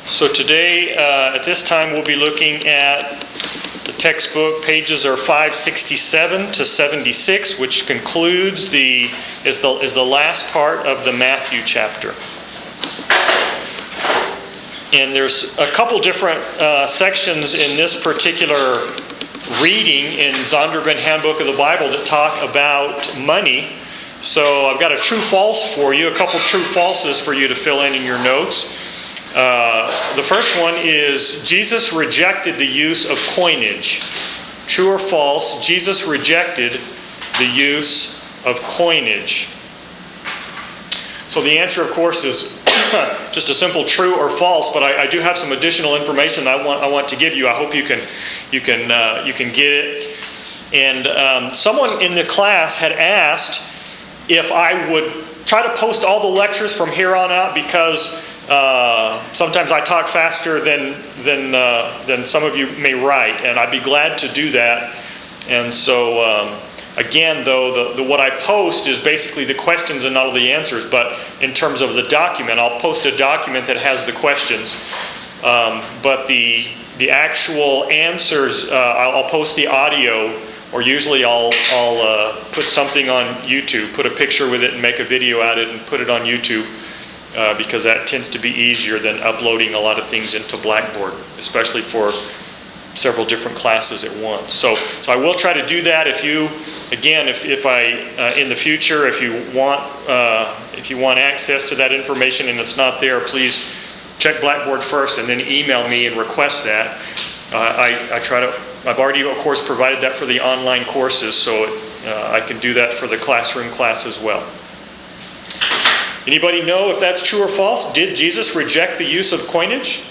So today, at this time, we'll be looking at the textbook. Pages are 567 to 76, which concludes is the last part of the Matthew chapter. And there's a couple different sections in this particular reading in Zondervan Handbook of the Bible that talk about money. So I've got a true-false for you, a couple true-falses for you to fill in your notes. The first one is Jesus rejected the use of coinage. True or false, Jesus rejected the use of coinage. So the answer, of course, is just a simple true or false, but I do have some additional information I want to give you. I hope you can get it. And someone in the class had asked if I would try to post all the lectures from here on out, because sometimes I talk faster than some of you may write, and I'd be glad to do that. And so again, though, the what I post is basically the questions and not the answers. But in terms of the document, I'll post a document that has the questions. But the actual answers, I'll post the audio, or usually I'll put something on YouTube, put a picture with it and make a video out of it and put it on YouTube, because that tends to be easier than uploading a lot of things into Blackboard, especially for several different classes at once. So I will try to do that. If you, again, if I in the future, if you want access to that information and it's not there, please check Blackboard first and then email me and request that. I've already, of course, provided that for the online courses, so I can do that for the classroom class as well. Anybody know if that's true or false? Did Jesus reject the use of coinage?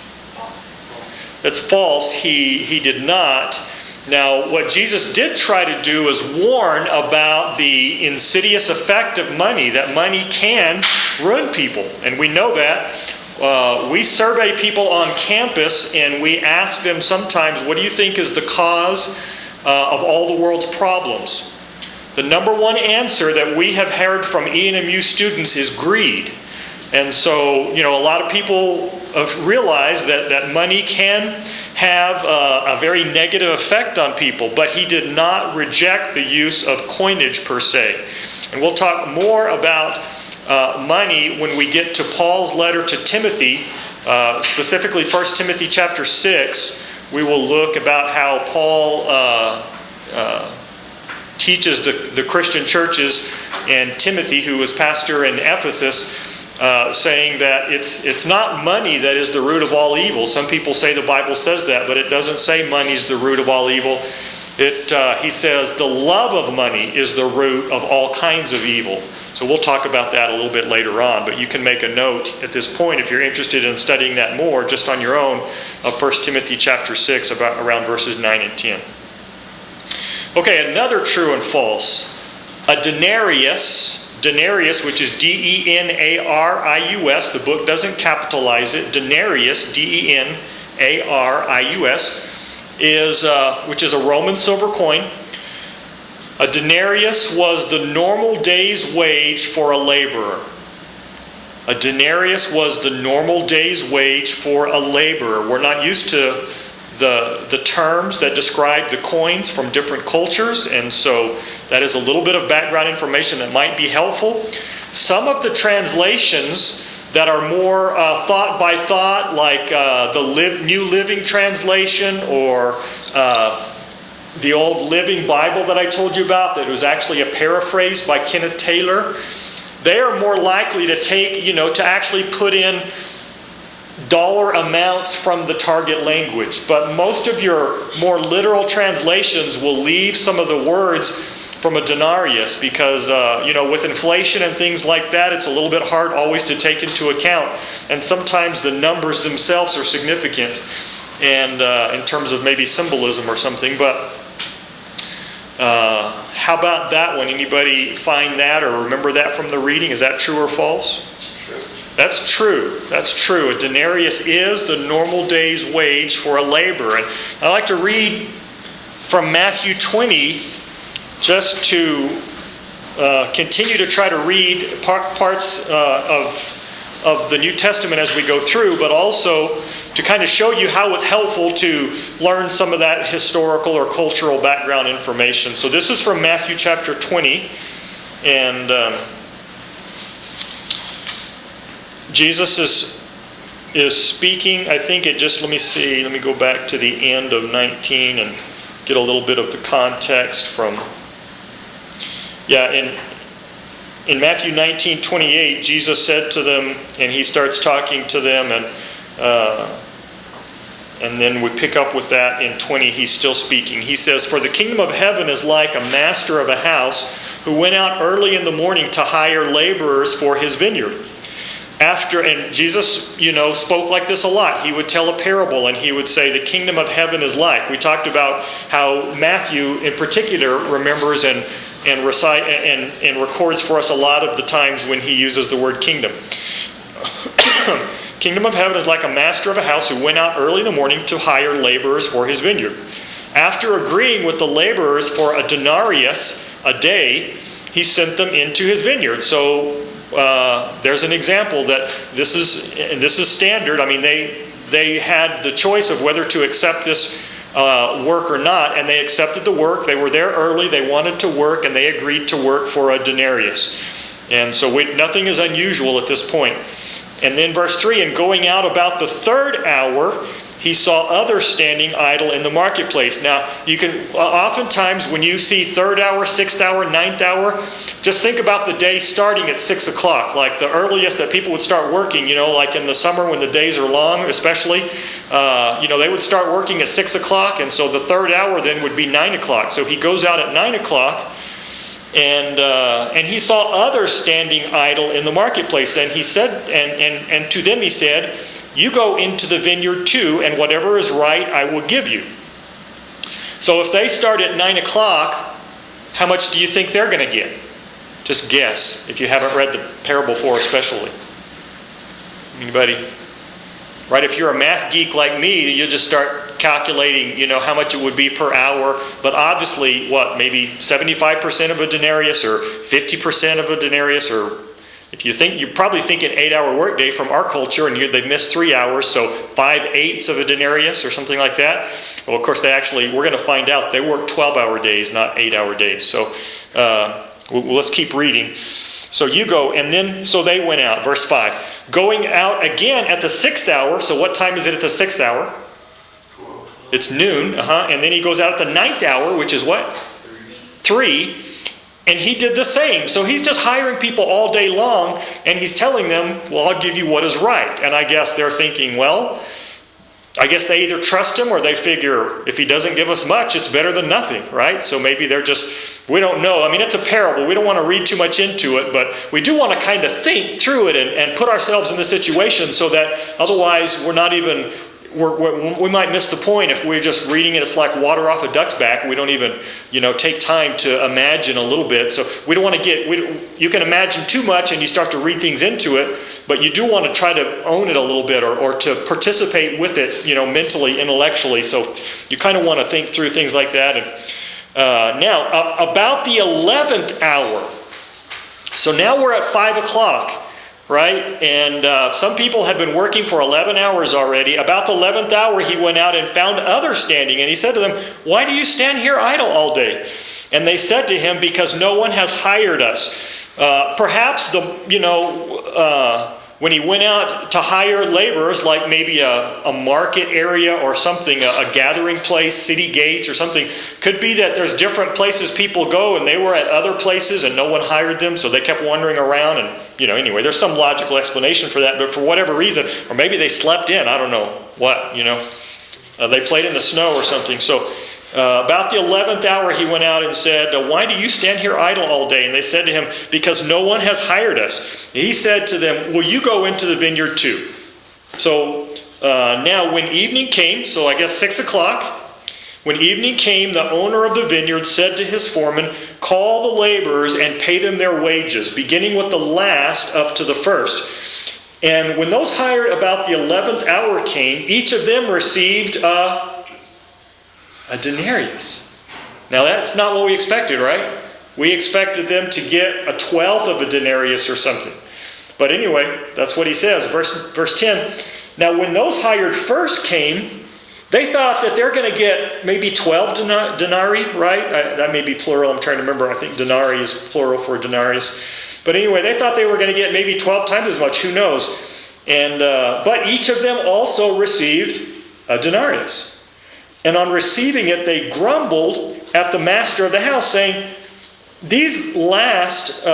That's false. He did not. Now, what Jesus did try to do is warn about the insidious effect of money, that money can ruin people. And we know that. We survey people on campus and we ask them sometimes, what do you think is the cause of all the world's problems? The number one answer that we have heard from ENMU students is greed. And so, a lot of people have realized that money can have a very negative effect on people, but he did not reject the use of coinage per se. And we'll talk more about money when we get to Paul's letter to Timothy, specifically 1 Timothy chapter 6. We will look about how Paul teaches the Christian churches, and Timothy, who was pastor in Ephesus, saying that it's not money that is the root of all evil. Some people say the Bible says that, but it doesn't say money's the root of all evil. He says the love of money is the root of all kinds of evil. So we'll talk about that a little bit later on, but you can make a note at this point if you're interested in studying that more, just on your own, of 1 Timothy chapter 6, around verses 9 and 10. Okay, another true and false. A denarius, which is denarius, the book doesn't capitalize it. Denarius, denarius, which is a Roman silver coin. A denarius was the normal day's wage for a laborer. A denarius was the normal day's wage for a laborer. We're not used to the terms that describe the coins from different cultures, and so that is a little bit of background information that might be helpful. Some of the translations that are more thought by thought, like the New Living Translation, or the old Living Bible that I told you about, that was actually a paraphrase by Kenneth Taylor, they are more likely to to actually put in dollar amounts from the target language. But most of your more literal translations will leave some of the words from a denarius because, with inflation and things like that, it's a little bit hard always to take into account. And sometimes the numbers themselves are significant, and in terms of maybe symbolism or something. But how about that one? Anybody find that or remember that from the reading? Is that true or false? That's true. That's true. A denarius is the normal day's wage for a laborer. And I like to read from Matthew 20 just to continue to try to read parts of of the New Testament as we go through, but also to kind of show you how it's helpful to learn some of that historical or cultural background information. So this is from Matthew chapter 20, and Jesus is speaking. I think it just, let me go back to the end of 19 and get a little bit of the context from, in Matthew 19:28, Jesus said to them, and he starts talking to them, and then we pick up with that in 20. He's still speaking. He says, "For the kingdom of heaven is like a master of a house who went out early in the morning to hire laborers for his vineyard." And Jesus, spoke like this a lot. He would tell a parable and he would say, the kingdom of heaven is like. We talked about how Matthew in particular remembers and records for us a lot of the times when he uses the word kingdom. Kingdom of heaven is like a master of a house who went out early in the morning to hire laborers for his vineyard. After agreeing with the laborers for a denarius a day, he sent them into his vineyard. So there's an example that this is standard. I mean, they had the choice of whether to accept this work or not, and they accepted the work. They were there early, they wanted to work, and they agreed to work for a denarius. And so nothing is unusual at this point. And then verse 3, and going out about the third hour, he saw others standing idle in the marketplace. Now, you can oftentimes when you see third hour, sixth hour, ninth hour, just think about the day starting at 6 o'clock. Like the earliest that people would start working, like in the summer when the days are long, especially, they would start working at 6 o'clock. And so the third hour then would be 9 o'clock. So he goes out at 9 o'clock. And he saw others standing idle in the marketplace. And he said, and to them he said, "You go into the vineyard too, and whatever is right I will give you." So if they start at 9 o'clock, how much do you think they're going to get? Just guess, if you haven't read the parable before especially. Anybody? Right, if you're a math geek like me, you'll just start calculating, how much it would be per hour. But obviously, maybe 75% of a denarius or 50% of a denarius, or if you probably think an 8-hour workday from our culture, and they've missed 3 hours, so 5/8 of a denarius or something like that. Well, of course, we're going to find out they work 12-hour days, not 8-hour days. So let's keep reading. So you go, so they went out. Verse 5. Going out again at the 6th hour. So what time is it at the 6th hour? It's noon. And then he goes out at the 9th hour, which is what? 3. And he did the same. So he's just hiring people all day long, and he's telling them, well, I'll give you what is right. And I guess they're thinking, well, I guess they either trust him or they figure if he doesn't give us much, it's better than nothing, right? So maybe we don't know. I mean, it's a parable. We don't want to read too much into it, but we do want to kind of think through it and put ourselves in the situation so that otherwise we might miss the point if we're just reading it. It's like water off a duck's back. We don't even, take time to imagine a little bit. So we don't want to you can imagine too much and you start to read things into it, but you do want to try to own it a little bit or to participate with it, mentally, intellectually. So you kind of want to think through things like that. And now, about the 11th hour. So now we're at 5 o'clock. Right? And some people had been working for 11 hours already. About the 11th hour, he went out and found others standing. And he said to them, "Why do you stand here idle all day?" And they said to him, "Because no one has hired us." Perhaps when he went out to hire laborers, like maybe a market area or something, a gathering place, city gates or something, could be that there's different places people go and they were at other places and no one hired them, so they kept wandering around. And anyway, there's some logical explanation for that, but for whatever reason, or maybe they slept in, I don't know what, they played in the snow or something. So about the 11th hour he went out and said, "Why do you stand here idle all day?" And they said to him, "Because no one has hired us." He said to them, "Will you go into the vineyard too?" So now when evening came, so I guess 6 o'clock, when evening came, the owner of the vineyard said to his foreman, "Call the laborers and pay them their wages, beginning with the last up to the first." And when those hired about the 11th hour came, each of them received a denarius. Now that's not what we expected, right? We expected them to get a 12th of a denarius or something. But anyway, that's what he says. Verse 10, now when those hired first came, they thought that they're going to get maybe 12 denarii, right? That may be plural. I'm trying to remember. I think denarii is plural for denarius. But anyway, they thought they were going to get maybe 12 times as much. Who knows? And but each of them also received a denarius. And on receiving it, they grumbled at the master of the house, saying, these last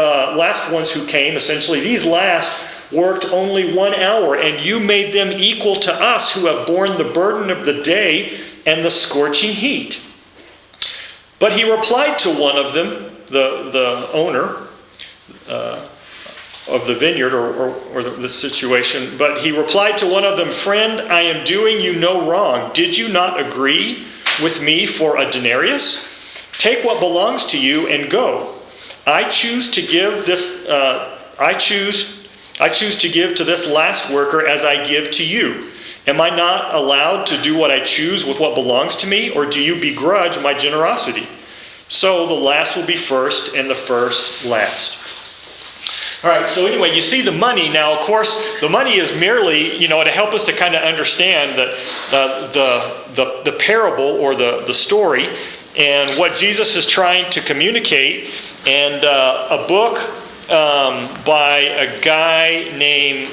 ones who came, essentially, these last worked only 1 hour, and you made them equal to us who have borne the burden of the day and the scorching heat. But he replied to one of them, the owner of the vineyard or the situation, but he replied to one of them, friend, I am doing you no wrong. Did you not agree with me for a denarius? Take what belongs to you and go. I choose to give to this last worker as I give to you. Am I not allowed to do what I choose with what belongs to me, or do you begrudge my generosity? So the last will be first, and the first last. All right, so anyway, you see the money. Now, of course, the money is merely, to help us to kind of understand the parable or the story and what Jesus is trying to communicate. And a book by a guy named,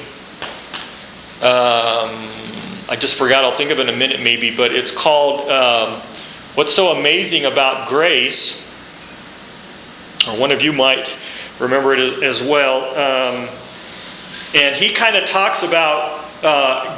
I just forgot, I'll think of it in a minute maybe, but it's called What's So Amazing About Grace, or one of you might remember it as well. And he kind of talks about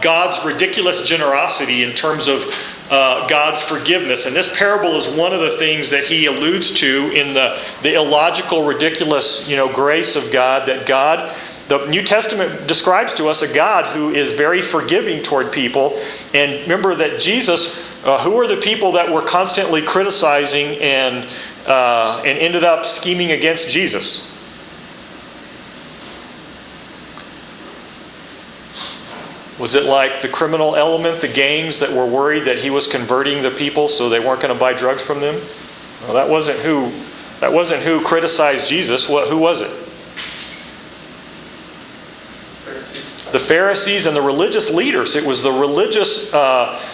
God's ridiculous generosity in terms of God's forgiveness. And this parable is one of the things that he alludes to in the illogical, ridiculous, grace of God. That God, the New Testament describes to us a God who is very forgiving toward people. And remember that Jesus, who were the people that were constantly criticizing and ended up scheming against Jesus? Was it like the criminal element, the gangs that were worried that he was converting the people so they weren't going to buy drugs from them? Well, that wasn't who criticized Jesus. Who was it? The Pharisees and the religious leaders. It was the religious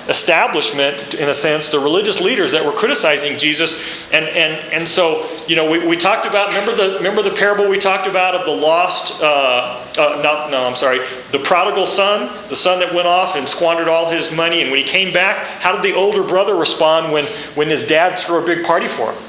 establishment, in a sense, the religious leaders that were criticizing Jesus. And so, we talked about, remember the parable we talked about of the lost, the prodigal son, the son that went off and squandered all his money. And when he came back, how did the older brother respond when his dad threw a big party for him?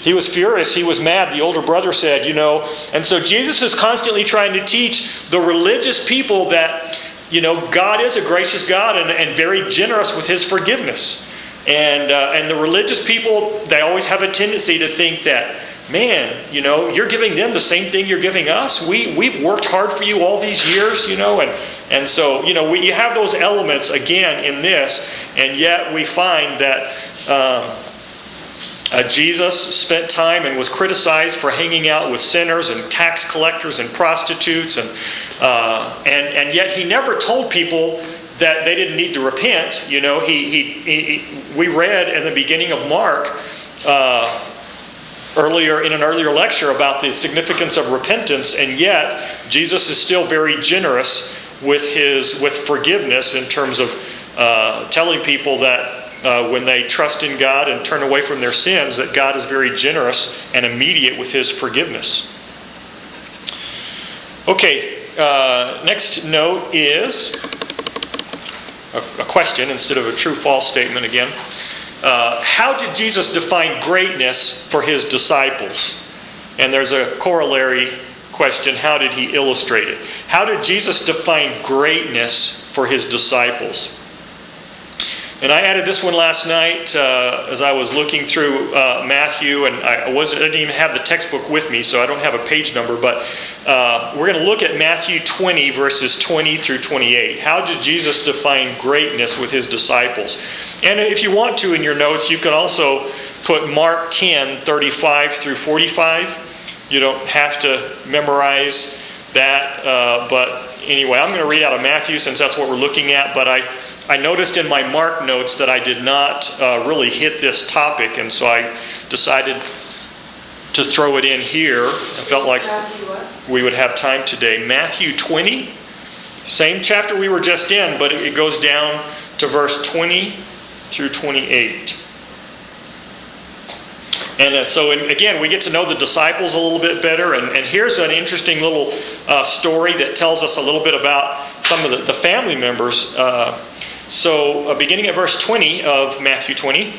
He was furious. He was mad. The older brother said, And so Jesus is constantly trying to teach the religious people that, God is a gracious God and very generous with His forgiveness. And the religious people, they always have a tendency to think that, man, you're giving them the same thing you're giving us. We've worked hard for you all these years, And so, you have those elements again in this, and yet we find that Jesus spent time and was criticized for hanging out with sinners and tax collectors and prostitutes, and yet he never told people that they didn't need to repent. We read in the beginning of Mark in an earlier lecture about the significance of repentance, and yet Jesus is still very generous with forgiveness in terms of telling people that. When they trust in God and turn away from their sins, that God is very generous and immediate with His forgiveness. Okay, next note is a question instead of a true-false statement again. How did Jesus define greatness for His disciples? And there's a corollary question, how did He illustrate it? How did Jesus define greatness for His disciples? And I added this one last night as I was looking through Matthew, and I didn't even have the textbook with me, so I don't have a page number, but we're going to look at Matthew 20, verses 20 through 28. How did Jesus define greatness with His disciples? And if you want to in your notes, you can also put Mark 10, 35 through 45. You don't have to memorize that, but anyway, I'm going to read out of Matthew since that's what we're looking at, but I noticed in my Mark notes that I did not really hit this topic, and so I decided to throw it in here. I felt like we would have time today. Matthew 20, same chapter we were just in, but it goes down to verse 20 through 28. And so again, we get to know the disciples a little bit better. And here's an interesting little story that tells us a little bit about some of the family members. Beginning at verse 20 of Matthew 20,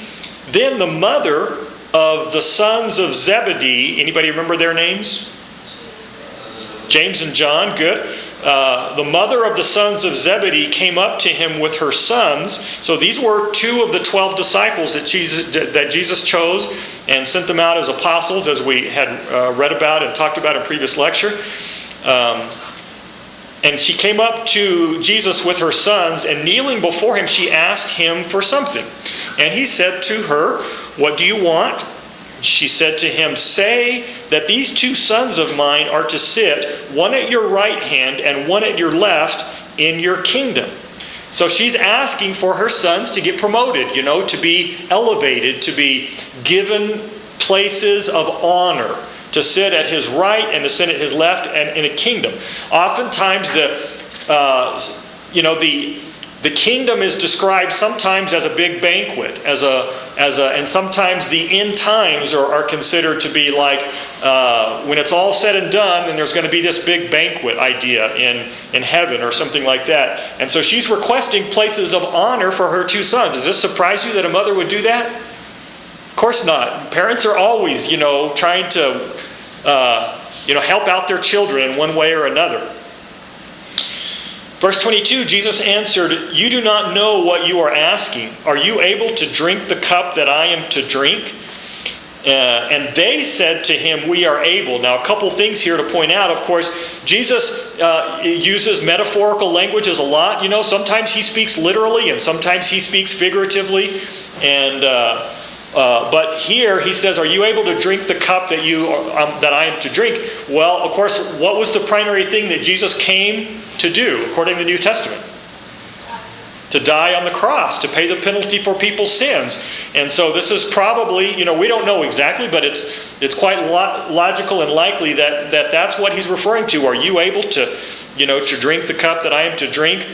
then the mother of the sons of Zebedee, anybody remember their names? James and John, good. The mother of the sons of Zebedee came up to him with her sons. So these were 2 of the 12 disciples that Jesus chose and sent them out as apostles, as we had read about and talked about in previous lecture. And she came up to Jesus with her sons, and kneeling before him, she asked him for something. And he said to her, "What do you want?" She said to him, "Say that these 2 sons of mine are to sit, one at your right hand and one at your left, in your kingdom." So she's asking for her sons to get promoted, to be elevated, to be given places of honor, to sit at his right and to sit at his left and in a kingdom. Oftentimes the kingdom is described sometimes as a big banquet, and sometimes the end times are considered to be like when it's all said and done, then there's going to be this big banquet idea in heaven or something like that. And so she's requesting places of honor for her 2 sons. Does this surprise you that a mother would do that? Of course not. Parents are always, trying to, help out their children in one way or another. Verse 22, Jesus answered, "You do not know what you are asking. Are you able to drink the cup that I am to drink?" And they said to him, "We are able." Now, a couple things here to point out. Of course, Jesus uses metaphorical languages a lot. Sometimes he speaks literally and sometimes he speaks figuratively. But here he says, "Are you able to drink the cup that I am to drink?" Well, of course, what was the primary thing that Jesus came to do, according to the New Testament? To die on the cross, to pay the penalty for people's sins. And so this is probably, we don't know exactly, but it's quite logical and likely that that's what he's referring to. Are you able to drink the cup that I am to drink?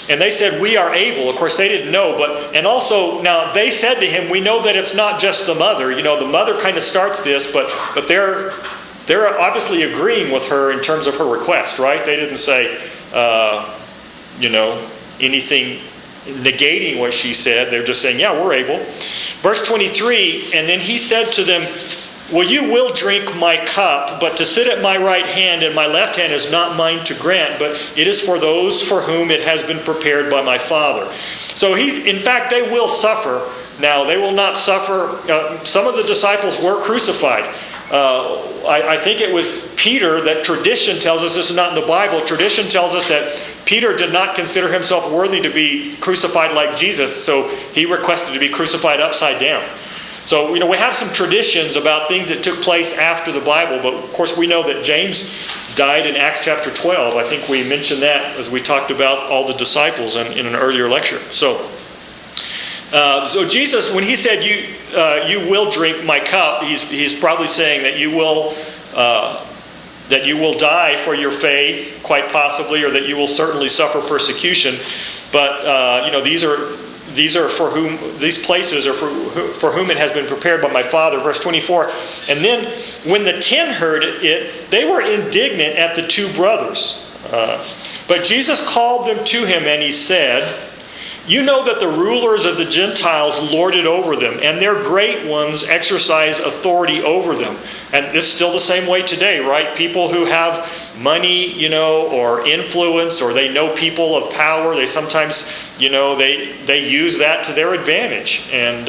And they said, "We are able." Of course, they didn't know, and also, now they said to him, we know that it's not just the mother. The mother kind of starts this, but they're obviously agreeing with her in terms of her request, right? They didn't say, anything negating what she said. They're just saying, "Yeah, we're able." Verse 23, and then he said to them, "Well, you will drink my cup, but to sit at my right hand and my left hand is not mine to grant, but it is for those for whom it has been prepared by my Father." So in fact, they will suffer. Now, they will not suffer. Some of the disciples were crucified. I think it was Peter that tradition tells us, this is not in the Bible, tradition tells us that Peter did not consider himself worthy to be crucified like Jesus, so he requested to be crucified upside down. So, we have some traditions about things that took place after the Bible, but of course we know that James died in Acts chapter 12. I think we mentioned that as we talked about all the disciples in an earlier lecture. So Jesus, when he said, you will drink my cup, he's probably saying that you will die for your faith, quite possibly, or that you will certainly suffer persecution. But these places are for whom it has been prepared by my Father. Verse 24. And then when the 10 heard it, they were indignant at the 2 brothers. But Jesus called them to him and he said, "You know that the rulers of the Gentiles lord it over them, and their great ones exercise authority over them." And it's still the same way today, right? People who have money, or influence, or they know people of power, they sometimes, they use that to their advantage. And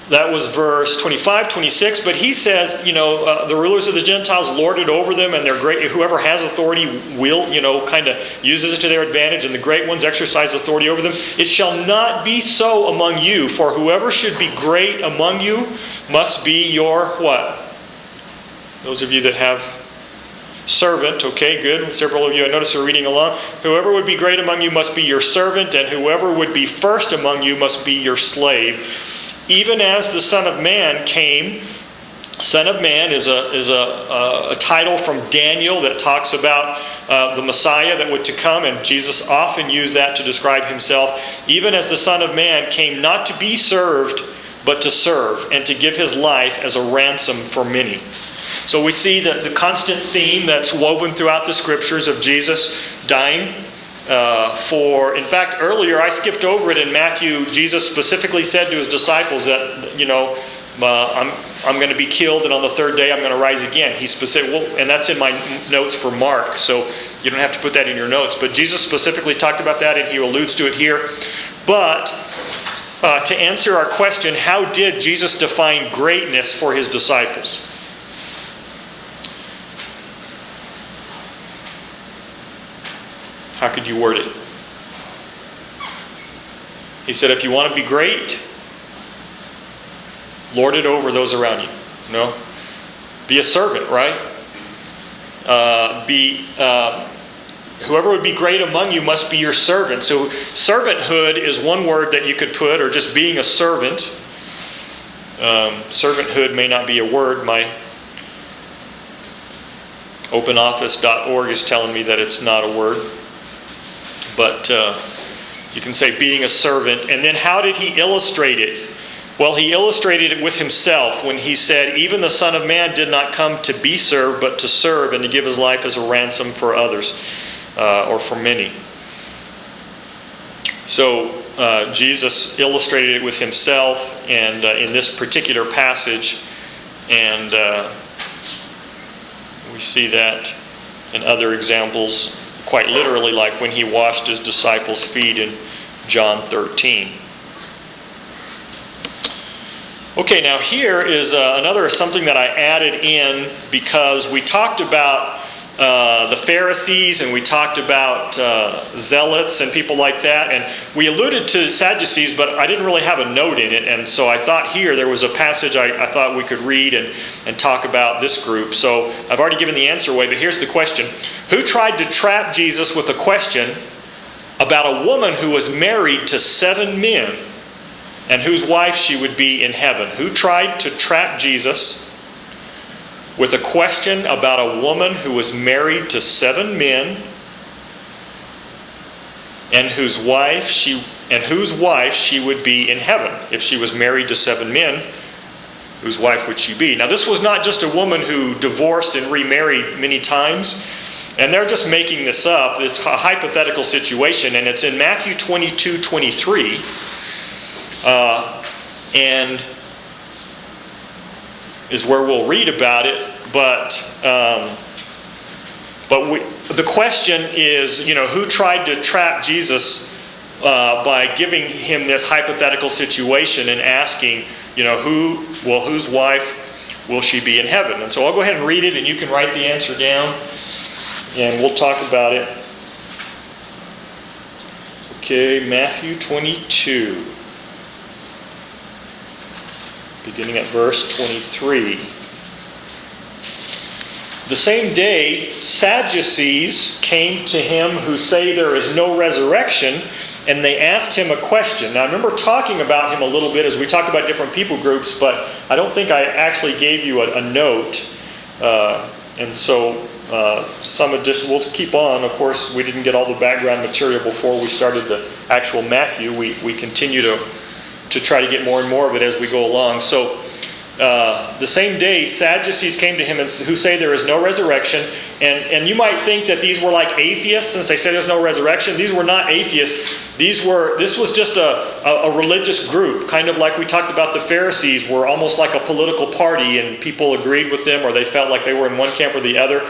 that was verse 25, 26. But he says, the rulers of the Gentiles lord it over them, and whoever has authority will, kind of uses it to their advantage, and the great ones exercise authority over them. "It shall not be so among you, for whoever should be great among you must be your" what? Those of you that have servant, okay, good. Several of you, I notice, are reading along. "Whoever would be great among you must be your servant, and whoever would be first among you must be your slave. even as the Son of Man came. Son of Man is a title from Daniel that talks about the Messiah that would to come, and Jesus often used that to describe himself. Even as the Son of Man came not to be served, but to serve, and to give his life as a ransom for many. So we see that the constant theme that's woven throughout the Scriptures of Jesus dying in fact, earlier I skipped over it in Matthew. Jesus specifically said to his disciples that, I'm going to be killed, and on the third day I'm going to rise again. He and that's in my notes for Mark, so you don't have to put that in your notes. But Jesus specifically talked about that, and he alludes to it here. But to answer our question, how did Jesus define greatness for his disciples? How could you word it? He said, if you want to be great, lord it over those around you. No? Be a servant, right? Whoever would be great among you must be your servant. So servanthood is one word that you could put, or just being a servant. Servanthood may not be a word. My openoffice.org is telling me that it's not a word. But you can say being a servant. And then how did he illustrate it? Well, he illustrated it with himself when he said, even the Son of Man did not come to be served, but to serve and to give his life as a ransom for others, or for many. So Jesus illustrated it with himself, and in this particular passage, and we see that in other examples, quite literally, like when he washed his disciples' feet in John 13. Okay, now here is something that I added in because we talked about the Pharisees, and we talked about zealots and people like that, and we alluded to Sadducees, but I didn't really have a note in it, and so I thought here there was a passage I thought we could read and talk about this group. So I've already given the answer away, but here's the question. Who tried to trap Jesus with a question about a woman who was married to 7 men and whose wife she would be in heaven? Who tried to trap Jesus with a question about a woman who was married to 7 men and whose wife she would be in heaven? If she was married to 7 men, whose wife would she be? Now, this was not just a woman who divorced and remarried many times, and they're just making this up. It's a hypothetical situation, and it's in Matthew 22:23, and is where we'll read about it. But the question is, who tried to trap Jesus by giving him this hypothetical situation and asking, whose wife will she be in heaven? And so I'll go ahead and read it, and you can write the answer down, and we'll talk about it. Okay, Matthew 22, beginning at verse 23. The same day, Sadducees came to him who say there is no resurrection, and they asked him a question. Now, I remember talking about him a little bit as we talked about different people groups, but I don't think I actually gave you a note. And so some addition, we'll keep on. Of course, we didn't get all the background material before we started the actual Matthew. We continue to try to get more and more of it as we go along. So the same day, Sadducees came to him who say there is no resurrection. And you might think that these were like atheists since they say there's no resurrection. These were not atheists. This was just a religious group, kind of like we talked about the Pharisees were almost like a political party, and people agreed with them or they felt like they were in one camp or the other.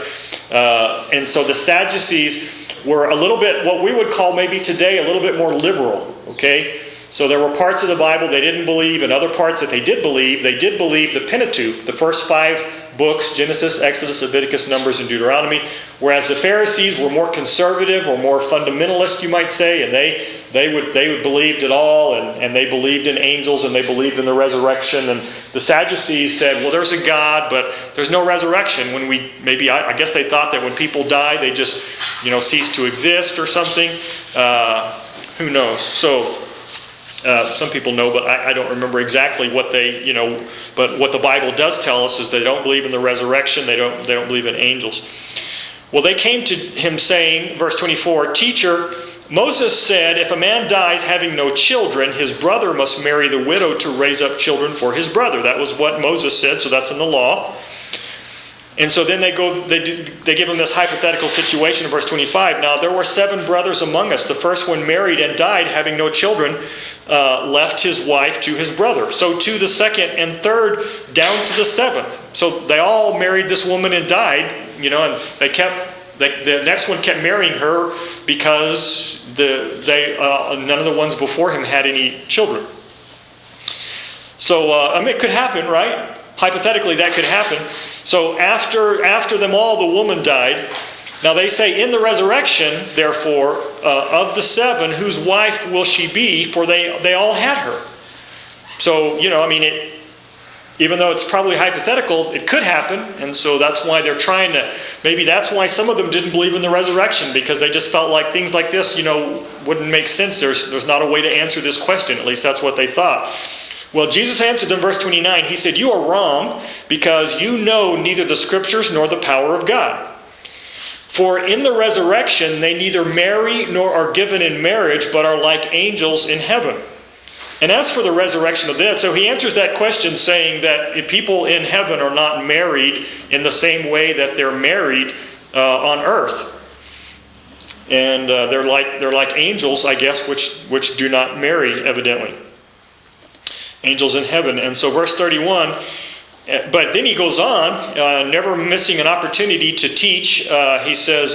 And so the Sadducees were a little bit, what we would call maybe today, a little bit more liberal, okay? So there were parts of the Bible they didn't believe, and other parts that they did believe. They did believe the Pentateuch, the first 5 books, Genesis, Exodus, Leviticus, Numbers, and Deuteronomy, whereas the Pharisees were more conservative or more fundamentalist, you might say, and they believed it all, and they believed in angels, and they believed in the resurrection. And the Sadducees said, well, there's a God, but there's no resurrection. I guess they thought that when people die, they just, cease to exist or something. Who knows? So Some people know, but I don't remember exactly what they, but what the Bible does tell us is they don't believe in the resurrection. They don't believe in angels. Well, they came to him saying, verse 24, "Teacher, Moses said, if a man dies having no children, his brother must marry the widow to raise up children for his brother." That was what Moses said, so that's in the law. And so then they give him this hypothetical situation in verse 25. "Now there were 7 brothers among us. The first one married and died, having no children, left his wife to his brother. So to the second and third, down to the 7th. So they all married this woman and died, and the next one kept marrying her because none of the ones before him had any children. So it could happen, right? Hypothetically, that could happen. So after them all, the woman died. Now they say, in the resurrection, therefore, of the 7, whose wife will she be? For they all had her. So, even though it's probably hypothetical, it could happen. And so that's why they're trying to, maybe that's why some of them didn't believe in the resurrection, because they just felt like things like this, wouldn't make sense. There's not a way to answer this question. At least that's what they thought. Well, Jesus answered in verse 29. He said, "You are wrong, because you know neither the Scriptures nor the power of God. For in the resurrection they neither marry nor are given in marriage, but are like angels in heaven. And as for the resurrection of the dead," so he answers that question saying that people in heaven are not married in the same way that they're married on earth. And they're like angels, I guess, which do not marry, evidently. Angels in heaven. And so verse 31, but then he goes on, never missing an opportunity to teach. He says,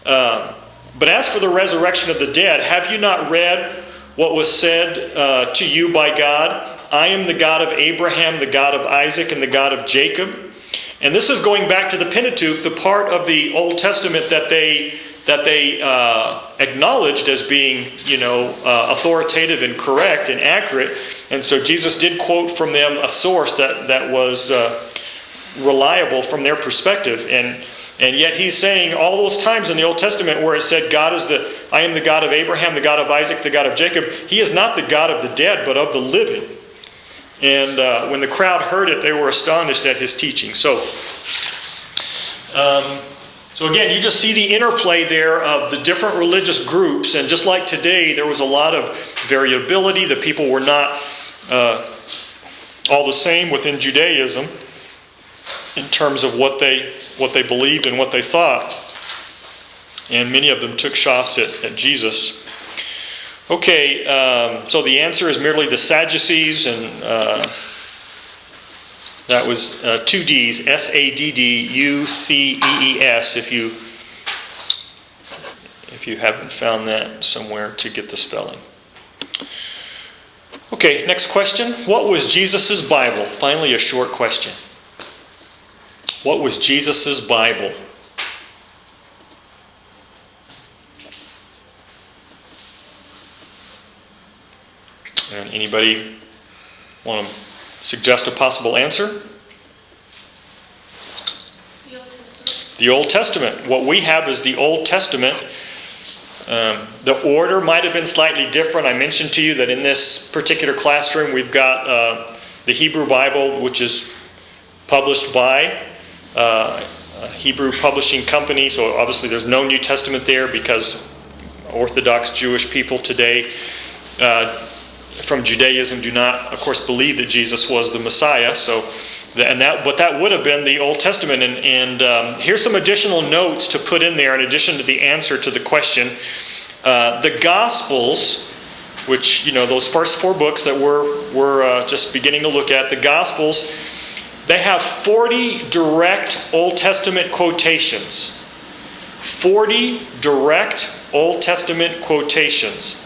"But as for the resurrection of the dead, have you not read what was said to you by God? I am the God of Abraham, the God of Isaac, and the God of Jacob." And this is going back to the Pentateuch, the part of the Old Testament that they acknowledged as being, authoritative and correct and accurate. And so Jesus did quote from them a source that was reliable from their perspective. And yet he's saying all those times in the Old Testament where it said, I am the God of Abraham, the God of Isaac, the God of Jacob. He is not the God of the dead, but of the living. And when the crowd heard it, they were astonished at his teaching. So again, you just see the interplay there of the different religious groups. And just like today, there was a lot of variability. The people were not all the same within Judaism in terms of what they believed and what they thought. And many of them took shots at Jesus. Okay, so the answer is merely the Sadducees, and that was 2 D's, Sadducees, if you haven't found that somewhere to get the spelling. Okay, next question. What was Jesus' Bible? Finally, a short question. What was Jesus' Bible? And anybody want to suggest a possible answer? The Old Testament. The Old Testament. What we have is the Old Testament. The order might have been slightly different. I mentioned to you that in this particular classroom we've got the Hebrew Bible, which is published by a Hebrew publishing company. So obviously there's no New Testament there because Orthodox Jewish people today from Judaism do not, of course, believe that Jesus was the Messiah. But that would have been the Old Testament. And here's some additional notes to put in there in addition to the answer to the question. The Gospels, which, those first 4 books that we're just beginning to look at, the Gospels, they have 40 direct Old Testament quotations. 40 direct Old Testament quotations.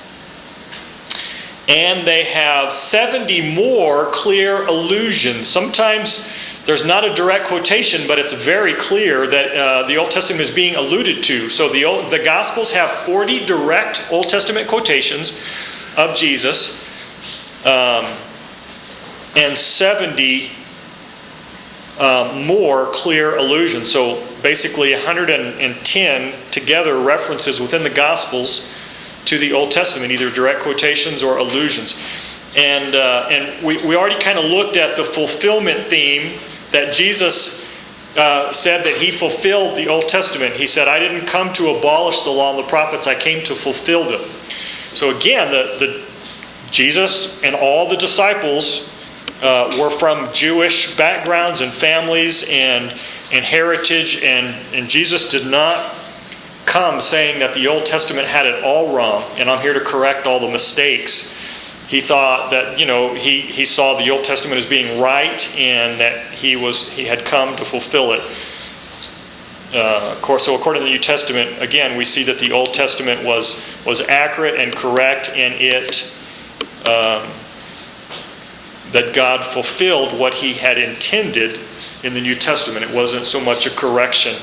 And they have 70 more clear allusions. Sometimes there's not a direct quotation, but it's very clear that the Old Testament is being alluded to. So the Gospels have 40 direct Old Testament quotations of Jesus, and 70 more clear allusions. So basically 110 together references within the Gospels to the Old Testament, either direct quotations or allusions. And we already kind of looked at the fulfillment theme that Jesus said that he fulfilled the Old Testament. He said, I didn't come to abolish the law and the prophets, I came to fulfill them. So again, Jesus and all the disciples were from Jewish backgrounds and families and heritage, and Jesus did not come saying that the Old Testament had it all wrong, and I'm here to correct all the mistakes. He thought that, he saw the Old Testament as being right, and that he had come to fulfill it. Of course, so according to the New Testament, again, we see that the Old Testament was accurate and correct, and that God fulfilled what he had intended in the New Testament. It wasn't so much a correction.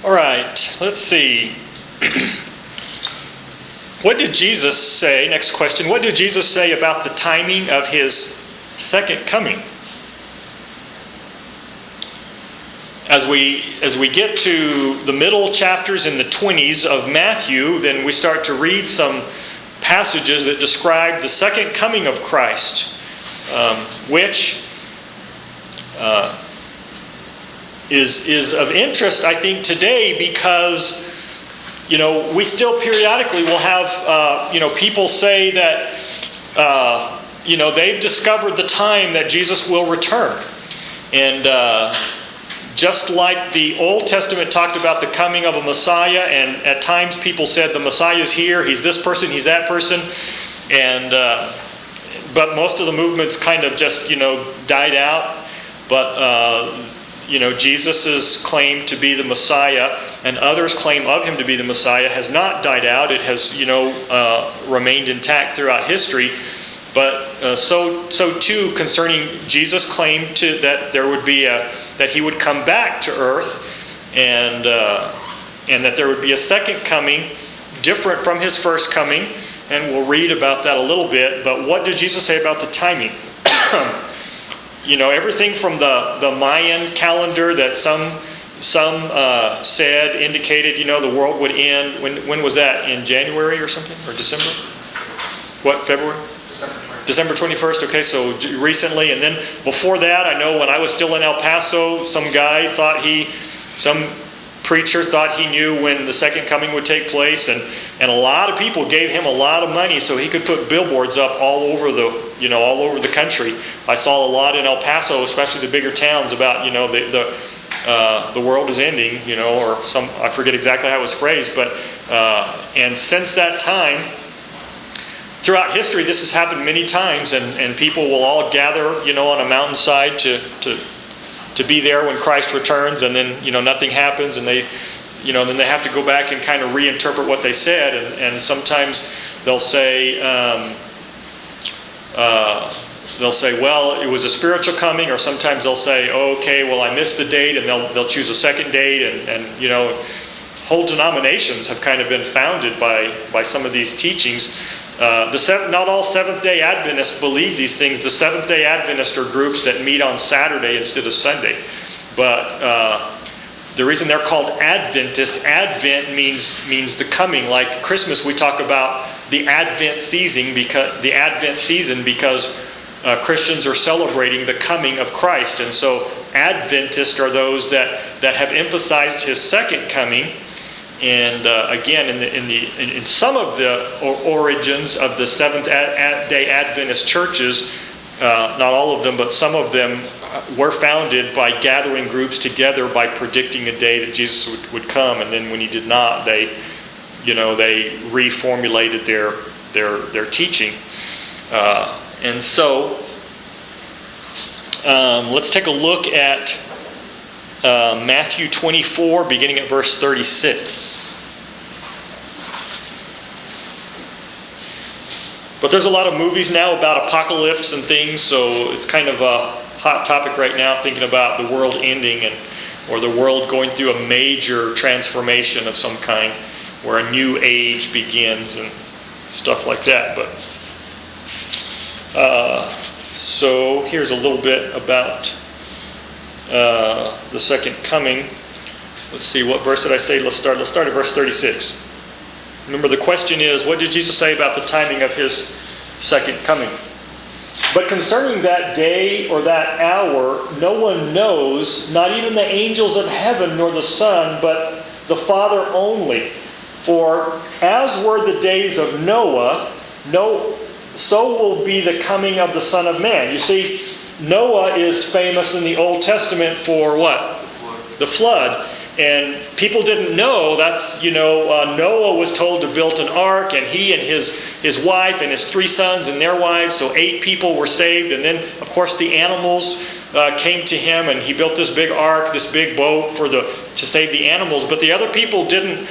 All right, let's see. What did Jesus say? Next question. What did Jesus say about the timing of his second coming? As we get to the middle chapters in the 20s of Matthew, then we start to read some passages that describe the second coming of Christ, which is of interest, I think, today, because we still periodically will have people say that they've discovered the time that Jesus will return, and just like the Old Testament talked about the coming of a Messiah, and at times people said the Messiah is here, he's this person, he's that person, and but most of the movements kind of just died out. But Jesus' claim to be the Messiah, and others' claim of him to be the Messiah, has not died out. It has remained intact throughout history. But so too concerning Jesus' claim that there would be that he would come back to earth, and that there would be a second coming different from his first coming, and we'll read about that a little bit. But what did Jesus say about the timing? Everything from the Mayan calendar that some said indicated the world would end. When was that? In January or something, or December? What, February? December 21st, okay, so recently. And then before that, I know when I was still in El Paso, some preacher thought he knew when the second coming would take place, and a lot of people gave him a lot of money so he could put billboards up all over the country. I saw a lot in El Paso, especially the bigger towns, about the world is ending, or I forget exactly how it was phrased, but and since that time, throughout history, this has happened many times, and people will all gather, on a mountainside to be there when Christ returns, and then nothing happens, and they then they have to go back and kind of reinterpret what they said, and sometimes they'll say well, it was a spiritual coming, or sometimes they'll say, oh, okay, well, I missed the date, and they'll choose a second date, and whole denominations have kind of been founded by some of these teachings. Not all Seventh-day Adventists believe these things. The Seventh-day Adventists are groups that meet on Saturday instead of Sunday. But the reason they're called Adventist, Advent means the coming. Like Christmas, we talk about the Advent season because Christians are celebrating the coming of Christ. And so Adventists are those that have emphasized his second coming. And again, in some of the origins of the Seventh-day Adventist churches, not all of them, but some of them were founded by gathering groups together by predicting a day that Jesus would come, and then when he did not, they reformulated their teaching. And so, let's take a look at Matthew 24, beginning at verse 36. But there's a lot of movies now about apocalypse and things, so it's kind of a hot topic right now, thinking about the world ending or the world going through a major transformation of some kind, where a new age begins and stuff like that. But so here's a little bit about the second coming. Let's see, what verse did I say? Let's start at verse 36. Remember, the question is, what did Jesus say about the timing of his second coming? But concerning that day or that hour, no one knows, not even the angels of heaven nor the Son, but the Father only. For as were the days of Noah, so will be the coming of the Son of Man. You see, Noah is famous in the Old Testament for what? The flood. And people didn't know that's, Noah was told to build an ark, and he and his wife and his 3 sons and their wives, so 8 people were saved. And then, of course, the animals came to him, and he built this big ark, this big boat to save the animals. But the other people didn't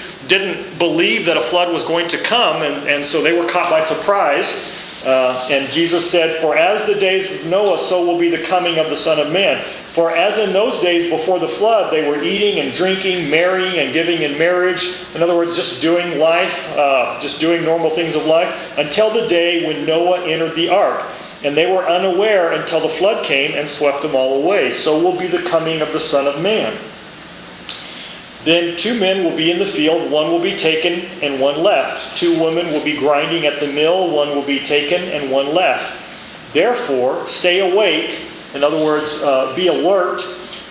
believe that a flood was going to come, and so they were caught by surprise. And Jesus said, "For as the days of Noah, so will be the coming of the Son of Man. For as in those days before the flood, they were eating and drinking, marrying and giving in marriage." In other words, just doing life, just doing normal things of life, until the day when Noah entered the ark. And they were unaware until the flood came and swept them all away. So will be the coming of the Son of Man. Then 2 men will be in the field, one will be taken and one left. 2 women will be grinding at the mill, one will be taken and one left. Therefore, stay awake. In other words, be alert,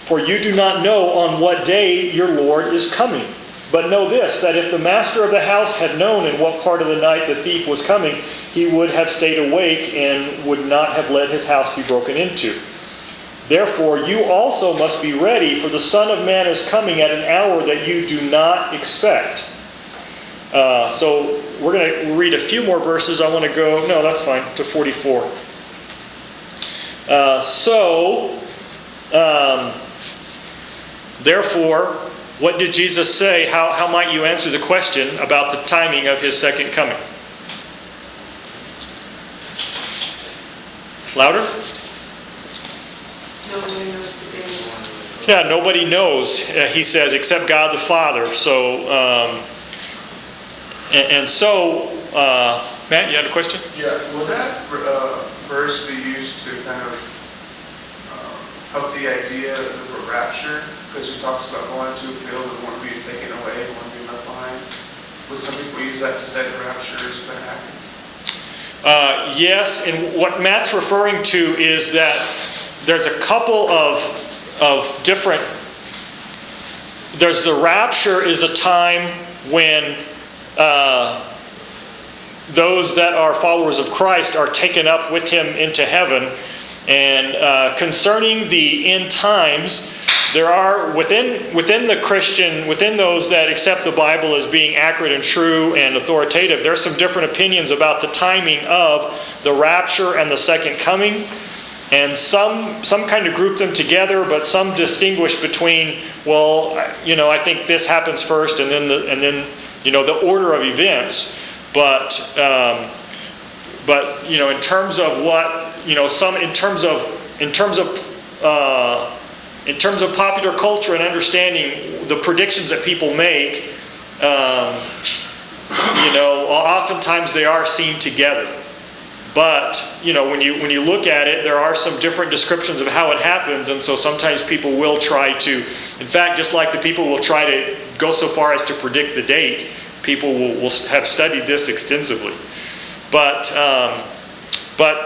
for you do not know on what day your Lord is coming. But know this, that if the master of the house had known in what part of the night the thief was coming, he would have stayed awake and would not have let his house be broken into. Therefore, you also must be ready, for the Son of Man is coming at an hour that you do not expect. So we're going to read a few more verses. I want to go, no, that's fine, to 44. Therefore, what did Jesus say? How might you answer the question about the timing of his second coming? Louder? Nobody knows the day. Yeah, nobody knows, he says, except God the Father. So, Matt, you had a question? Yeah, will that verse be used to kind of help the idea of a rapture? Because he talks about going to a field and one being taken away and one being left behind. Would some people use that to say the rapture is going to happen? Yes, and what Matt's referring to is that there's a couple of different... There's the rapture is a time when those that are followers of Christ are taken up with him into heaven. And concerning the end times, there are within the Christian, within those that accept the Bible as being accurate and true and authoritative, there's some different opinions about the timing of the rapture and the second coming. And some kind of group them together, but some distinguish between, I think this happens first, and then the order of events. But in terms of what in terms of popular culture and understanding the predictions that people make, oftentimes they are seen together. But when you look at it, there are some different descriptions of how it happens, and so sometimes people will try to, in fact, just like the people will try to go so far as to predict the date, people will have studied this extensively. But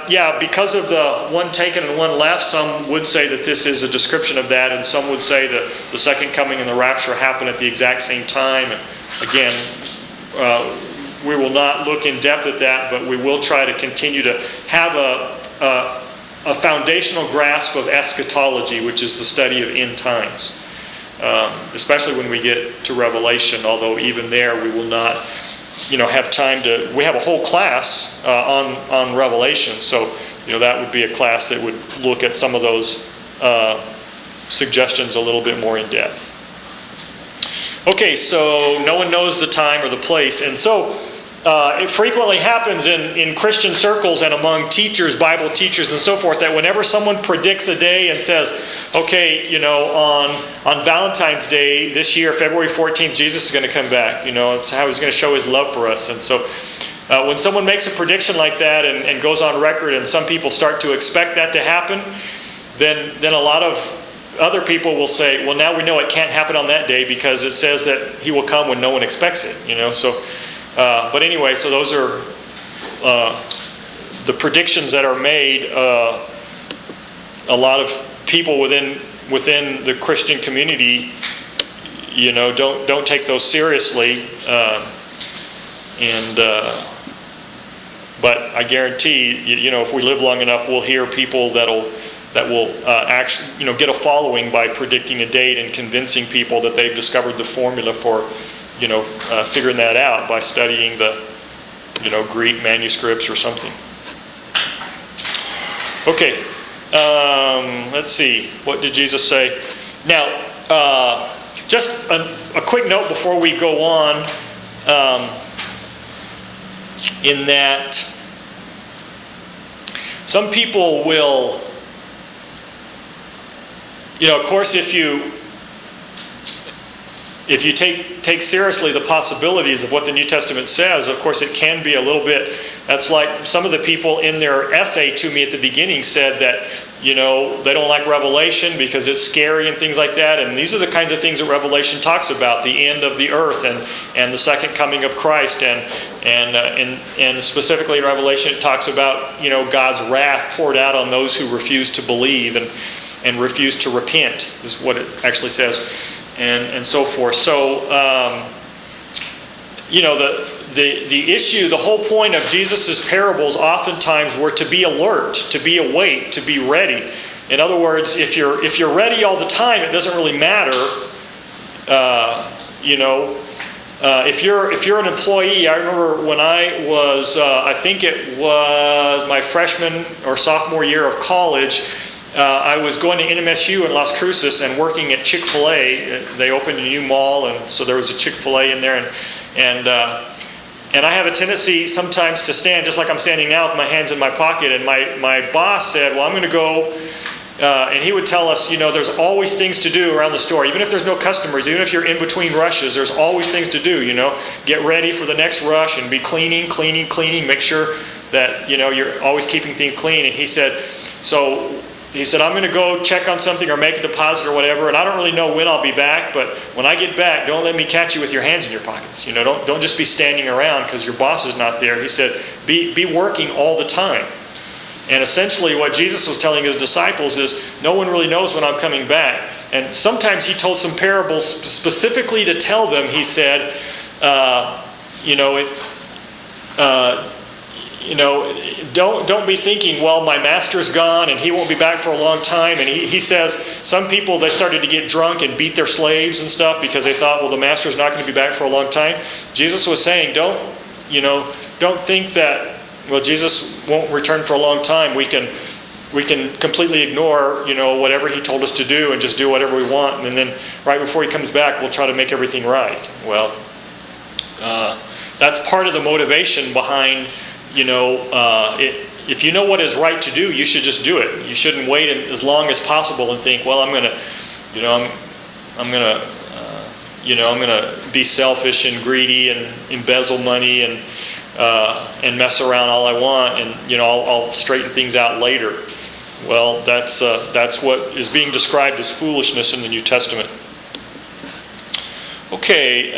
yeah, because of the one taken and one left, some would say that this is a description of that, and some would say that the second coming and the rapture happen at the exact same time. And again, we will not look in depth at that, but we will try to continue to have a foundational grasp of eschatology, which is the study of end times, especially when we get to Revelation, although even there we will not have time to... We have a whole class on Revelation, so that would be a class that would look at some of those suggestions a little bit more in depth. Okay, so no one knows the time or the place, and so it frequently happens in Christian circles and among teachers, Bible teachers and so forth, that whenever someone predicts a day and says, okay, on Valentine's Day this year, February 14th, Jesus is going to come back. It's how he's going to show his love for us. And so when someone makes a prediction like that and goes on record, and some people start to expect that to happen, then a lot of other people will say, well, now we know it can't happen on that day because it says that he will come when no one expects it. So But anyway, so those are the predictions that are made. A lot of people within the Christian community, don't take those seriously. But I guarantee, if we live long enough, we'll hear people that will actually, get a following by predicting a date and convincing people that they've discovered the formula for, figuring that out by studying the, Greek manuscripts or something. Okay, let's see. What did Jesus say? Now, just a quick note before we go on. In that some people will, of course, if you take seriously the possibilities of what the New Testament says, of course it can be a little bit, that's like some of the people in their essay to me at the beginning said that, they don't like Revelation because it's scary and things like that. And these are the kinds of things that Revelation talks about, the end of the earth and the second coming of Christ. And specifically in Revelation it talks about, God's wrath poured out on those who refuse to believe and refuse to repent, is what it actually says. And so forth. So, the issue, the whole point of Jesus' parables oftentimes were to be alert, to be awake, to be ready. In other words, if you're ready all the time, it doesn't really matter. If you're an employee, I remember when I was, I think it was my freshman or sophomore year of college. I was going to NMSU in Las Cruces and working at Chick-fil-A. They opened a new mall, and so there was a Chick-fil-A in there. And I have a tendency sometimes to stand just like I'm standing now with my hands in my pocket. And my boss said, well, I'm going to go. And he would tell us, there's always things to do around the store. Even if there's no customers, even if you're in between rushes, there's always things to do, Get ready for the next rush and be cleaning. Make sure that, you're always keeping things clean. And he said, I'm going to go check on something or make a deposit or whatever, and I don't really know when I'll be back, but when I get back, don't let me catch you with your hands in your pockets. Don't just be standing around because your boss is not there. He said, be working all the time. And essentially what Jesus was telling his disciples is, no one really knows when I'm coming back. And sometimes he told some parables specifically to tell them. He said, don't be thinking, well, my master's gone and he won't be back for a long time. And he says some people, they started to get drunk and beat their slaves and stuff because they thought, well, the master's not going to be back for a long time. Jesus was saying, don't think that, well, Jesus won't return for a long time. We can completely ignore, whatever he told us to do and just do whatever we want. And then right before he comes back, we'll try to make everything right. Well, that's part of the motivation behind, if you know what is right to do, you should just do it. You shouldn't wait as long as possible and think, well, I'm going to be selfish and greedy and embezzle money and mess around all I want, and I'll straighten things out later. Well, that's what is being described as foolishness in the New Testament. Okay.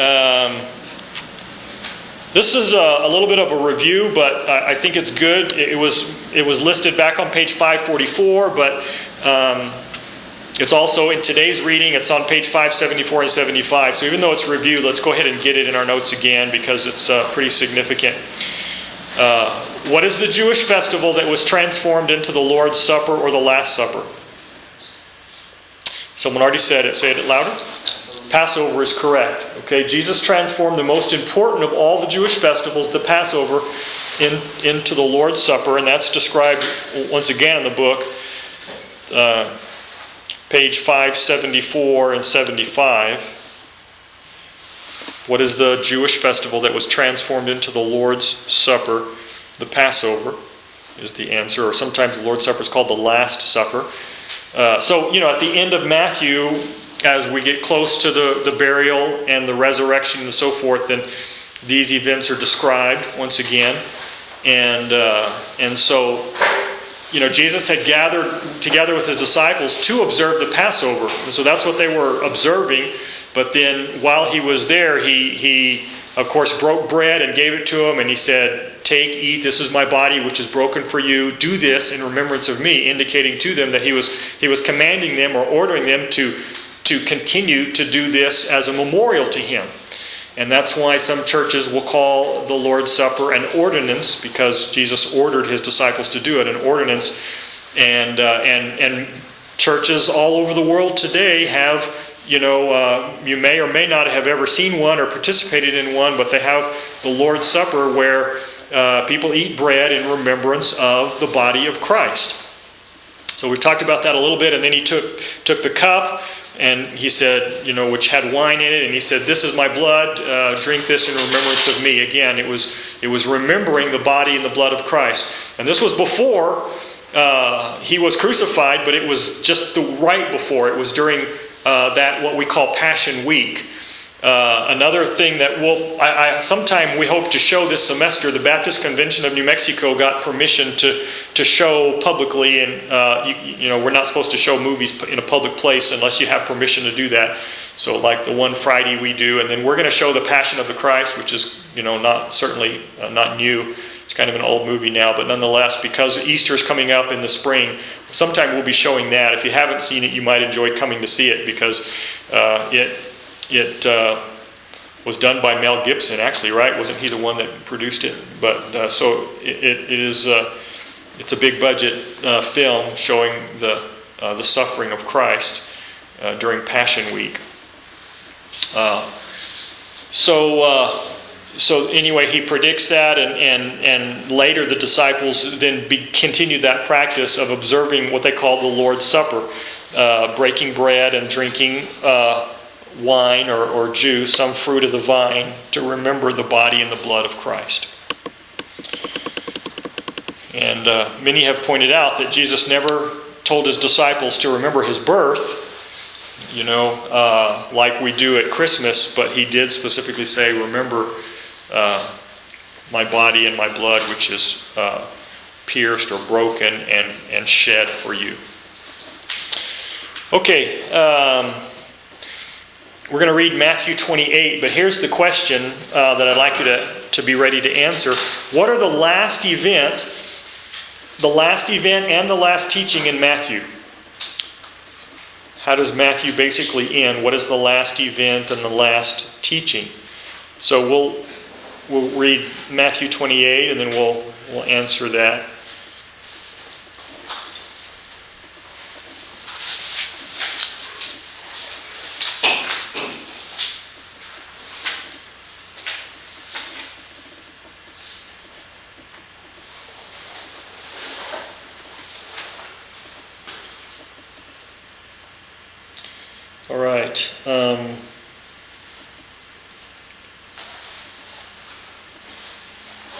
This is a little bit of a review, but I think it's good. It was listed back on page 544, but it's also in today's reading. It's on page 574 and 75. So even though it's review, let's go ahead and get it in our notes again because it's pretty significant. What is the Jewish festival that was transformed into the Lord's Supper or the Last Supper? Someone already said it. Say it louder. Passover is correct. Okay, Jesus transformed the most important of all the Jewish festivals, the Passover, into the Lord's Supper, and that's described once again in the book, page 574 and 75. What is the Jewish festival that was transformed into the Lord's Supper? The Passover is the answer, or sometimes the Lord's Supper is called the Last Supper. So, at the end of Matthew, as we get close to the burial and the resurrection and so forth, then these events are described once again. And so, Jesus had gathered together with his disciples to observe the Passover. And so that's what they were observing. But then while he was there, he of course, broke bread and gave it to them, and he said, "Take, eat, this is my body which is broken for you. Do this in remembrance of me," indicating to them that he was commanding them or ordering them to continue to do this as a memorial to him. And that's why some churches will call the Lord's Supper an ordinance, because Jesus ordered his disciples to do it, an ordinance. And churches all over the world today have, you may or may not have ever seen one or participated in one, but they have the Lord's Supper where people eat bread in remembrance of the body of Christ. So we've talked about that a little bit, and then he took the cup, and he said, which had wine in it, and he said, "This is my blood, drink this in remembrance of me." Again, it was remembering the body and the blood of Christ. And this was before he was crucified, but it was just right before. It was during that what we call Passion Week. Another thing that sometime we hope to show this semester, the Baptist Convention of New Mexico got permission to show publicly, and we're not supposed to show movies in a public place unless you have permission to do that. So like the one Friday we do, and then we're going to show the Passion of the Christ, which is not new. It's kind of an old movie now, but nonetheless, because Easter is coming up in the spring, sometime we'll be showing that. If you haven't seen it, you might enjoy coming to see it, because it was done by Mel Gibson, actually, right? Wasn't he the one that produced it? But so it's a big budget film showing the suffering of Christ during Passion Week. So anyway, he predicts that, and later the disciples then continued that practice of observing what they call the Lord's Supper, breaking bread and drinking wine or juice, some fruit of the vine, to remember the body and the blood of Christ. And many have pointed out that Jesus never told his disciples to remember his birth, like we do at Christmas, but he did specifically say, "Remember my body and my blood, which is pierced or broken and shed for you." Okay, we're going to read Matthew 28, but here's the question that I'd like you to be ready to answer. What are the last event and the last teaching in Matthew? How does Matthew basically end? What is the last event and the last teaching? So we'll read Matthew 28, and then we'll answer that. All right.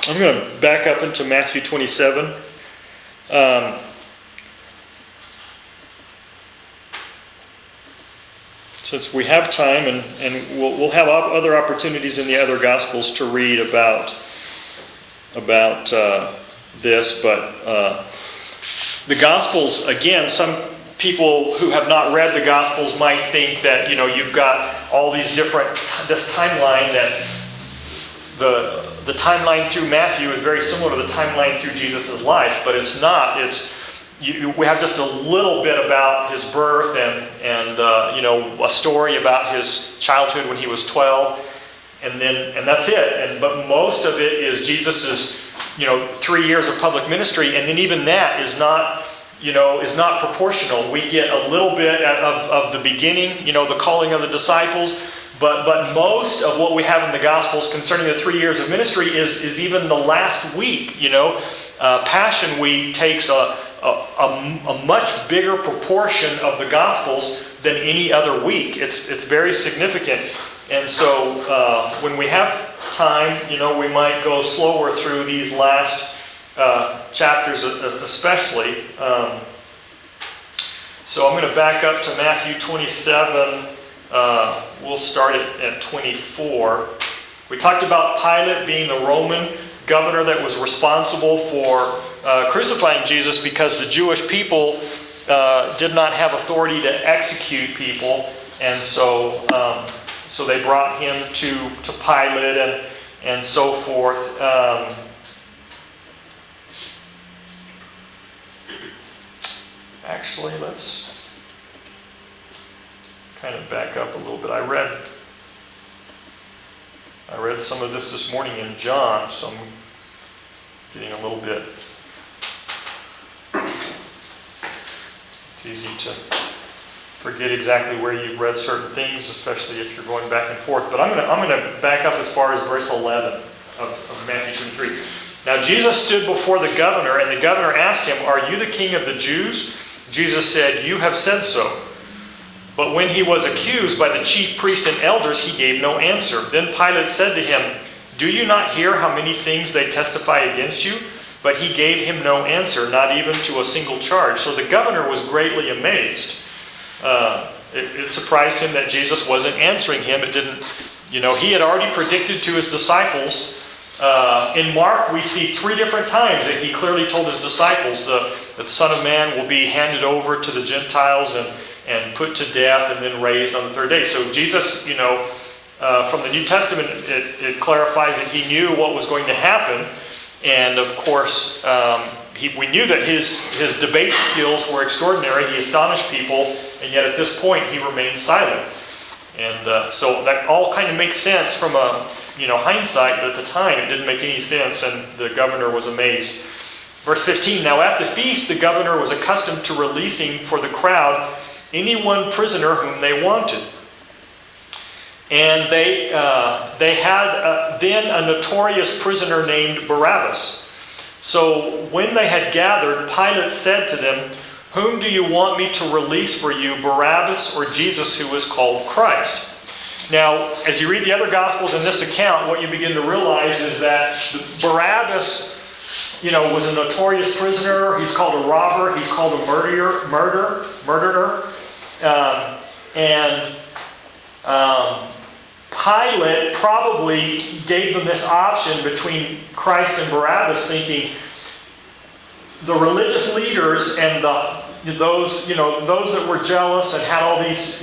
I'm going to back up into Matthew 27. Since we have time, and we'll have other opportunities in the other Gospels to read about this, but the Gospels, again, some people who have not read the Gospels might think that you've got all these this timeline, that the timeline through Matthew is very similar to the timeline through Jesus' life, but it's not. We have just a little bit about his birth and a story about his childhood when he was 12, and that's it. But most of it is Jesus's 3 years of public ministry, and then even that is not proportional. We get a little bit of the beginning, the calling of the disciples, but most of what we have in the Gospels concerning the 3 years of ministry is even the last week. Passion Week takes a much bigger proportion of the Gospels than any other week. It's very significant, and so when we have time, we might go slower through these last chapters especially. So I'm going to back up to Matthew 27. We'll start at 24. We talked about Pilate being the Roman governor that was responsible for crucifying Jesus, because the Jewish people did not have authority to execute people. And so So they brought him to Pilate and so forth. Actually, let's kind of back up a little bit. I read some of this morning in John, so I'm getting a little bit. It's easy to forget exactly where you've read certain things, especially if you're going back and forth. But I'm going to back up as far as verse 11 of Matthew 23. Now Jesus stood before the governor, and the governor asked him, "Are you the king of the Jews?" Jesus said, "You have said so." But when he was accused by the chief priests and elders, he gave no answer. Then Pilate said to him, "Do you not hear how many things they testify against you?" But he gave him no answer, not even to a single charge. So the governor was greatly amazed. It surprised him that Jesus wasn't answering him. It didn't, he had already predicted to his disciples. In Mark, we see 3 different times that he clearly told his disciples that the Son of Man will be handed over to the Gentiles and put to death and then raised on the 3rd day. So Jesus, from the New Testament, it clarifies that he knew what was going to happen. And of course, we knew that his debate skills were extraordinary. He astonished people, and yet at this point he remained silent. And so that all kind of makes sense from a hindsight, but at the time it didn't make any sense, and the governor was amazed. Verse 15, now at the feast the governor was accustomed to releasing for the crowd any one prisoner whom they wanted. And they had then a notorious prisoner named Barabbas. So when they had gathered, Pilate said to them, "Whom do you want me to release for you, Barabbas or Jesus who is called Christ?" Now, as you read the other Gospels in this account, what you begin to realize is that Barabbas, was a notorious prisoner. He's called a robber. He's called a murderer. Pilate probably gave them this option between Christ and Barabbas, thinking the religious leaders and those that were jealous and had all these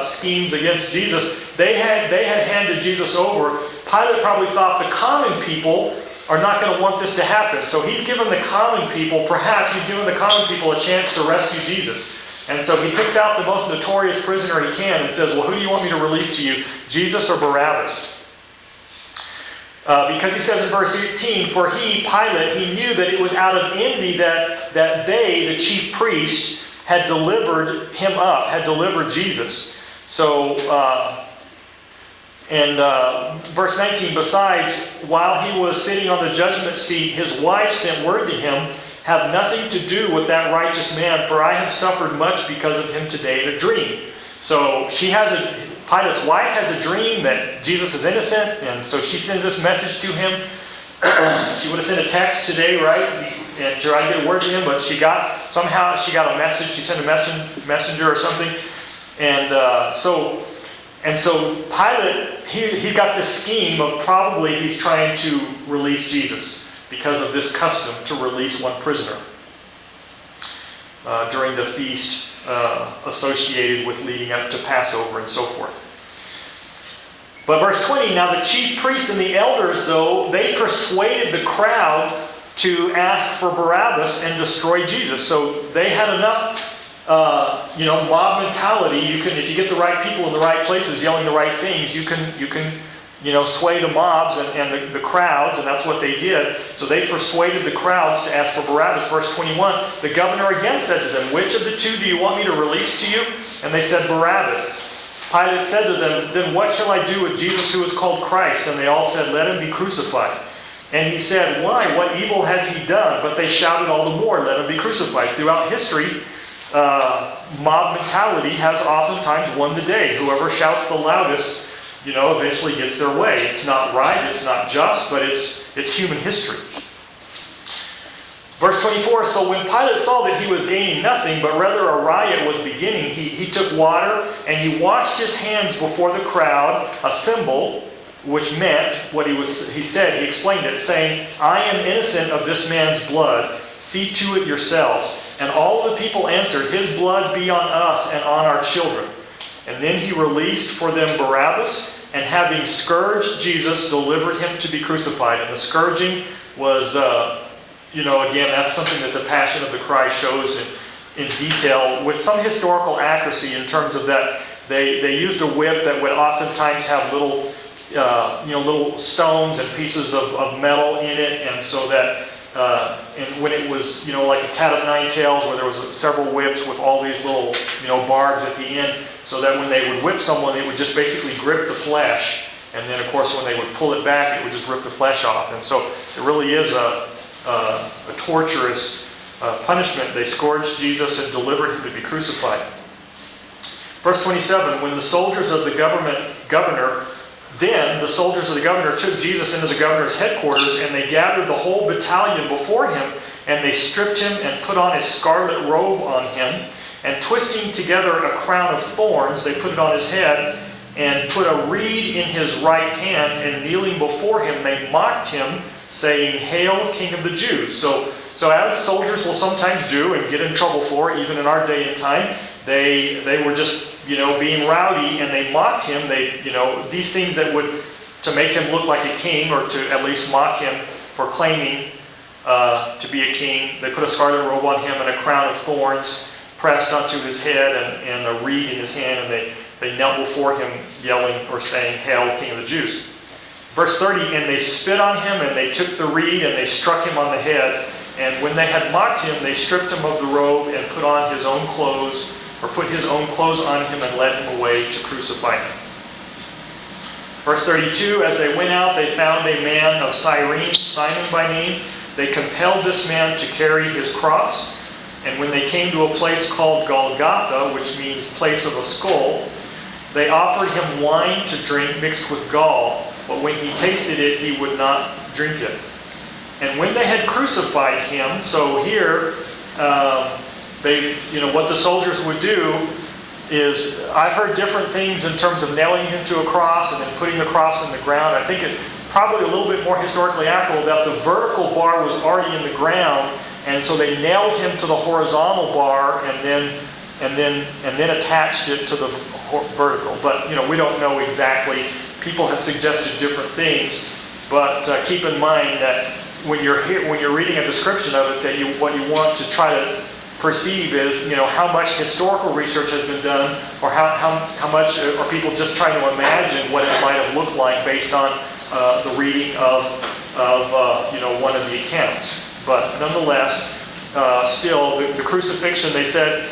schemes against Jesus, they had handed Jesus over. Pilate probably thought the common people are not going to want this to happen, so he's given the common people a chance to rescue Jesus. And so he picks out the most notorious prisoner he can and says, "Well, who do you want me to release to you, Jesus or Barabbas?" Because he says in verse 18, "For Pilate, he knew that it was out of envy that they, the chief priests, had delivered him up, had delivered Jesus." So, verse 19, "Besides, while he was sitting on the judgment seat, his wife sent word to him, 'Have nothing to do with that righteous man, for I have suffered much because of him today in a dream.'" So Pilate's wife has a dream that Jesus is innocent, and so she sends this message to him. She would have sent a text today, right? And tried to get a word to him, but she got a message. She sent a messenger or something. And so Pilate, he got this scheme of probably he's trying to release Jesus because of this custom to release one prisoner during the feast associated with leading up to Passover and so forth. But verse 20, now the chief priests and the elders, though, they persuaded the crowd to ask for Barabbas and destroy Jesus. So they had enough mob mentality. If you get the right people in the right places yelling the right things, you can sway the mobs and the crowds, and that's what they did. So they persuaded the crowds to ask for Barabbas. Verse 21, the governor again said to them, "Which of the 2 do you want me to release to you?" And they said, "Barabbas." Pilate said to them, "Then what shall I do with Jesus who is called Christ?" And they all said, "Let him be crucified." And he said, "Why? What evil has he done?" But they shouted all the more, "Let him be crucified." Throughout history, mob mentality has oftentimes won the day. Whoever shouts the loudest, eventually gets their way. It's not right, it's not just, but it's human history. Verse 24, so when Pilate saw that he was gaining nothing, but rather a riot was beginning, he took water and he washed his hands before the crowd, a symbol which meant what he explained it, saying, "I am innocent of this man's blood. See to it yourselves." And all the people answered, "His blood be on us and on our children." And then he released for them Barabbas, and having scourged Jesus, delivered him to be crucified. And the scourging was, again, that's something that the Passion of the Christ shows in detail with some historical accuracy in terms of that they used a whip that would oftentimes have little stones and pieces of metal in it, and so that and when it was like a cat of nine tails, where there was several whips with all these little barbs at the end, so that when they would whip someone, it would just basically grip the flesh, and then of course when they would pull it back, it would just rip the flesh off. And so it really is a torturous punishment. They scourged Jesus and delivered him to be crucified. Verse 27, when the soldiers of the governor took Jesus into the governor's headquarters, and they gathered the whole battalion before him, and they stripped him and put on his scarlet robe on him, and twisting together a crown of thorns, they put it on his head, and put a reed in his right hand, and kneeling before him, they mocked him, saying, "Hail, King of the Jews." So as soldiers will sometimes do and get in trouble for, even in our day and time, they were just being rowdy, and they mocked him. These things that would to make him look like a king, or to at least mock him for claiming to be a king. They put a scarlet robe on him and a crown of thorns pressed onto his head, and a reed in his hand, and they knelt before him, yelling or saying, "Hail, King of the Jews." Verse 30, and they spit on him, and they took the reed, and they struck him on the head. And when they had mocked him, they stripped him of the robe, and put on his own clothes, or put his own clothes on him, and led him away to crucify him. Verse 32, as they went out, they found a man of Cyrene, Simon by name. They compelled this man to carry his cross. And when they came to a place called Golgotha, which means place of a skull, they offered him wine to drink mixed with gall. But when he tasted it, he would not drink it. And when they had crucified him, so here, what the soldiers would do is, I've heard different things in terms of nailing him to a cross and then putting the cross in the ground. I think it probably a little bit more historically accurate that the vertical bar was already in the ground, and so they nailed him to the horizontal bar and then attached it to the vertical. But we don't know exactly. People have suggested different things, but keep in mind that when you're reading a description of it, that what you want to try to perceive is how much historical research has been done, or how much are people just trying to imagine what it might have looked like based on the reading of one of the accounts. But nonetheless, still the crucifixion, they said,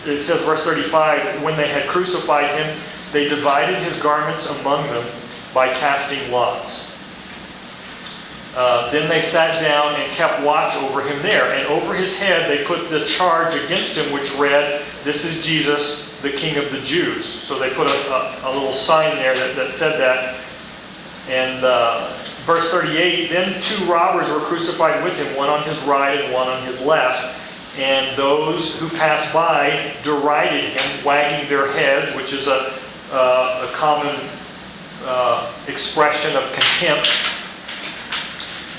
it says verse 35, when they had crucified him, they divided his garments among them by casting lots. Then they sat down and kept watch over him there. And over his head they put the charge against him, which read, "This is Jesus, the King of the Jews." So they put a little sign there that said that. And verse 38, then 2 robbers were crucified with him, one on his right and one on his left. And those who passed by derided him, wagging their heads, which is a common expression of contempt,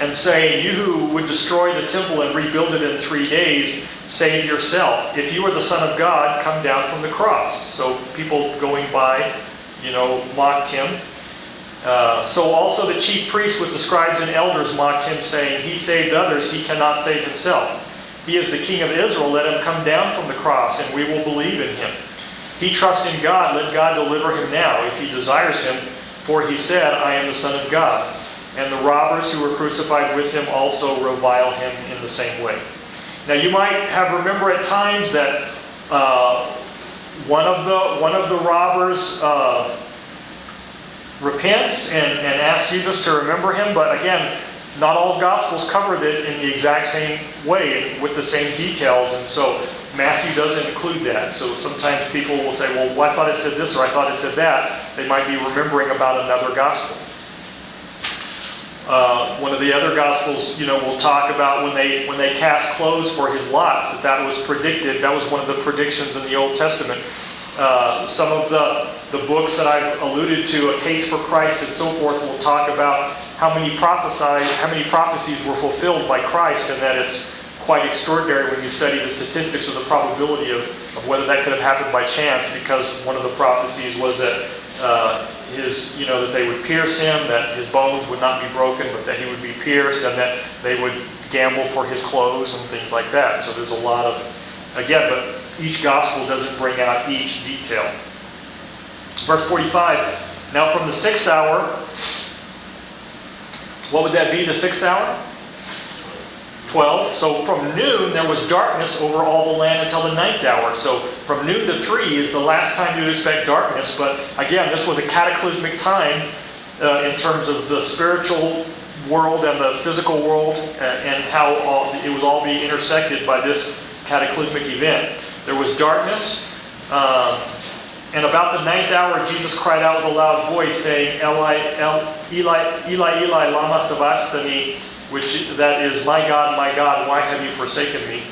and saying, "You who would destroy the temple and rebuild it in 3 days, save yourself. If you are the Son of God, come down from the cross." So people going by, mocked him. So also the chief priests with the scribes and elders mocked him, saying, "He saved others, he cannot save himself. He is the King of Israel, let him come down from the cross, and we will believe in him. He trusts in God, let God deliver him now, if he desires him, for he said, I am the Son of God." And the robbers who were crucified with him also revile him in the same way. Now you might have remember at times that one of the robbers repents and asks Jesus to remember him, but again, not all Gospels covered it in the exact same way with the same details, and so Matthew doesn't include that. So sometimes people will say, well, I thought it said this or I thought it said that. They might be remembering about another Gospel. One of the other Gospels, will talk about when they cast clothes for his lots, that was predicted. That was one of the predictions in the Old Testament. Some of the books that I've alluded to, A Case for Christ and so forth, will talk about how many prophecies were fulfilled by Christ, and that it's quite extraordinary when you study the statistics or the probability of whether that could have happened by chance, because one of the prophecies was that that they would pierce him, that his bones would not be broken, but that he would be pierced, and that they would gamble for his clothes and things like that. So there's a lot of, again, but each gospel doesn't bring out each detail. Verse 45, now from the 6th hour, what would that be, the 6th hour? 12. So from noon there was darkness over all the land until the 9th hour. So from noon to 3 is the last time you'd expect darkness. But again, this was a cataclysmic time in terms of the spiritual world and the physical world, and how it was all being intersected by this cataclysmic event. There was darkness, and about the 9th hour Jesus cried out with a loud voice, saying, Eli, Eli, Eli, lama sabachthani, which that is, my God, why have you forsaken me?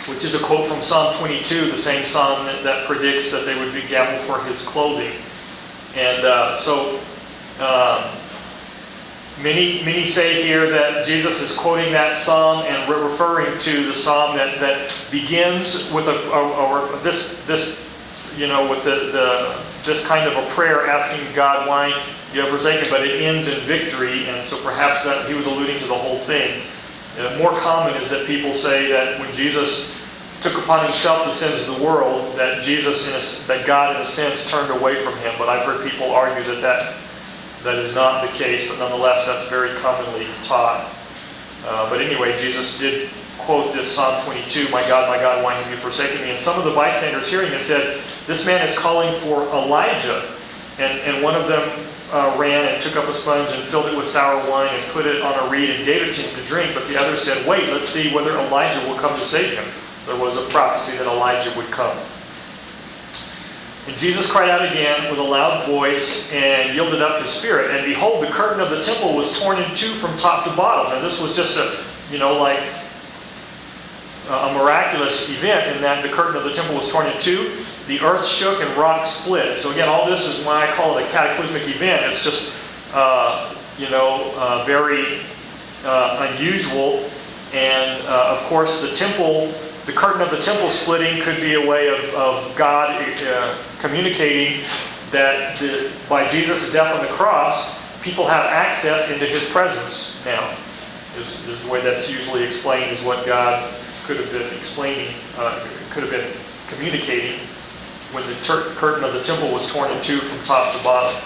Which is a quote from Psalm 22, the same psalm that predicts that they would be gambled for his clothing. And many say here that Jesus is quoting that psalm and referring to the psalm that begins with this kind of a prayer asking God why you have forsaken, but it ends in victory, and so perhaps that he was alluding to the whole thing. More common is that people say that when Jesus took upon himself the sins of the world, that God in a sense turned away from him. But I've heard people argue that is not the case, but nonetheless that's very commonly taught. But anyway, Jesus did quote this Psalm 22, my God, why have you forsaken me? And some of the bystanders hearing it said, this man is calling for Elijah. And one of them ran and took up a sponge and filled it with sour wine and put it on a reed and gave it to him to drink. But the other said, wait, let's see whether Elijah will come to save him. There was a prophecy that Elijah would come. And Jesus cried out again with a loud voice and yielded up his spirit. And behold, the curtain of the temple was torn in two from top to bottom. Now this was just a miraculous event in that the curtain of the temple was torn in two. The earth shook and rocks split. So again, all this is why I call it a cataclysmic event. It's just, very unusual. And of course, the curtain of the temple splitting could be a way of God communicating that by Jesus' death on the cross, people have access into his presence now. Is the way that's usually explained, is what God could have been explaining, could have been communicating when the curtain of the temple was torn in two from top to bottom.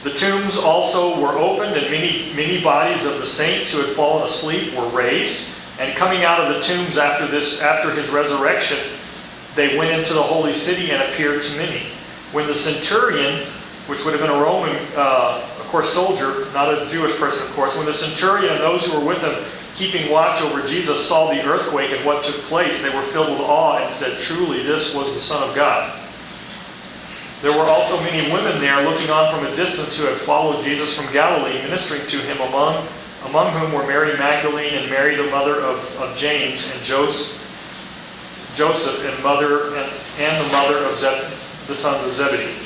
The tombs also were opened, and many bodies of the saints who had fallen asleep were raised. And coming out of the tombs after his resurrection, they went into the holy city and appeared to many. When the centurion, which would have been a Roman, of course, soldier, not a Jewish person, of course, when the centurion and those who were with him, keeping watch over Jesus, saw the earthquake and what took place, they were filled with awe and said, truly, this was the Son of God. There were also many women there looking on from a distance who had followed Jesus from Galilee, ministering to him, among whom were Mary Magdalene and Mary the mother of James and Joseph and the mother of the sons of Zebedee.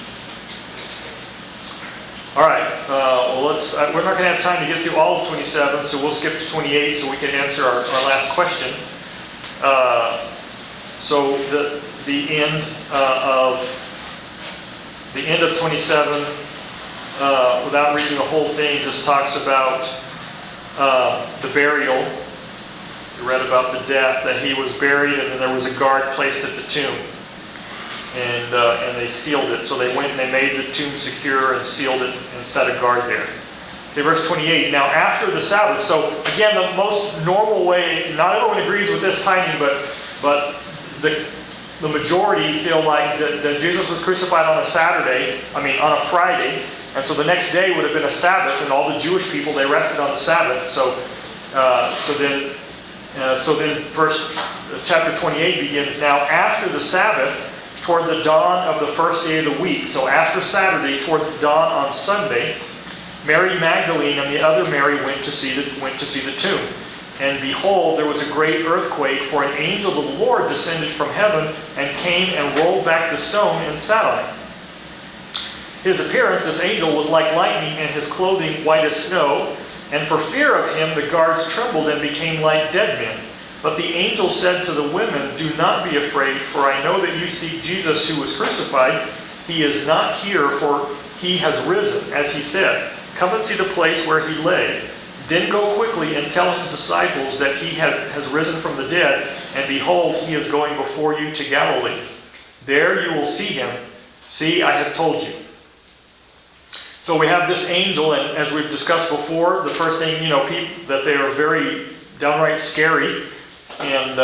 All right, we're not going to have time to get through all of 27, so we'll skip to 28 so we can answer our last question. So the end of 27, without reading the whole thing, just talks about the burial. We read about the death, that he was buried, and then there was a guard placed at the tomb. And they sealed it. So they went and they made the tomb secure and sealed it and set a guard there. Okay, verse 28. Now after the Sabbath. So again, the most normal way, not everyone agrees with this timing, but the majority feel like that Jesus was crucified on a Friday. And so the next day would have been a Sabbath, and all the Jewish people, they rested on the Sabbath. So then chapter 28 begins. Now after the Sabbath, toward the dawn of the first day of the week. So after Saturday, toward the dawn on Sunday, Mary Magdalene and the other Mary went to see the tomb. And behold, there was a great earthquake, for an angel of the Lord descended from heaven and came and rolled back the stone and sat on it. His appearance, this angel, was like lightning, and his clothing white as snow. And for fear of him, the guards trembled and became like dead men. But the angel said to the women, "Do not be afraid, for I know that you seek Jesus who was crucified. He is not here, for he has risen, as he said. Come and see the place where he lay. Then go quickly and tell his disciples that he has risen from the dead, and behold, he is going before you to Galilee. There you will see him. See, I have told you." So we have this angel, and as we've discussed before, the first thing, that they are very downright scary, and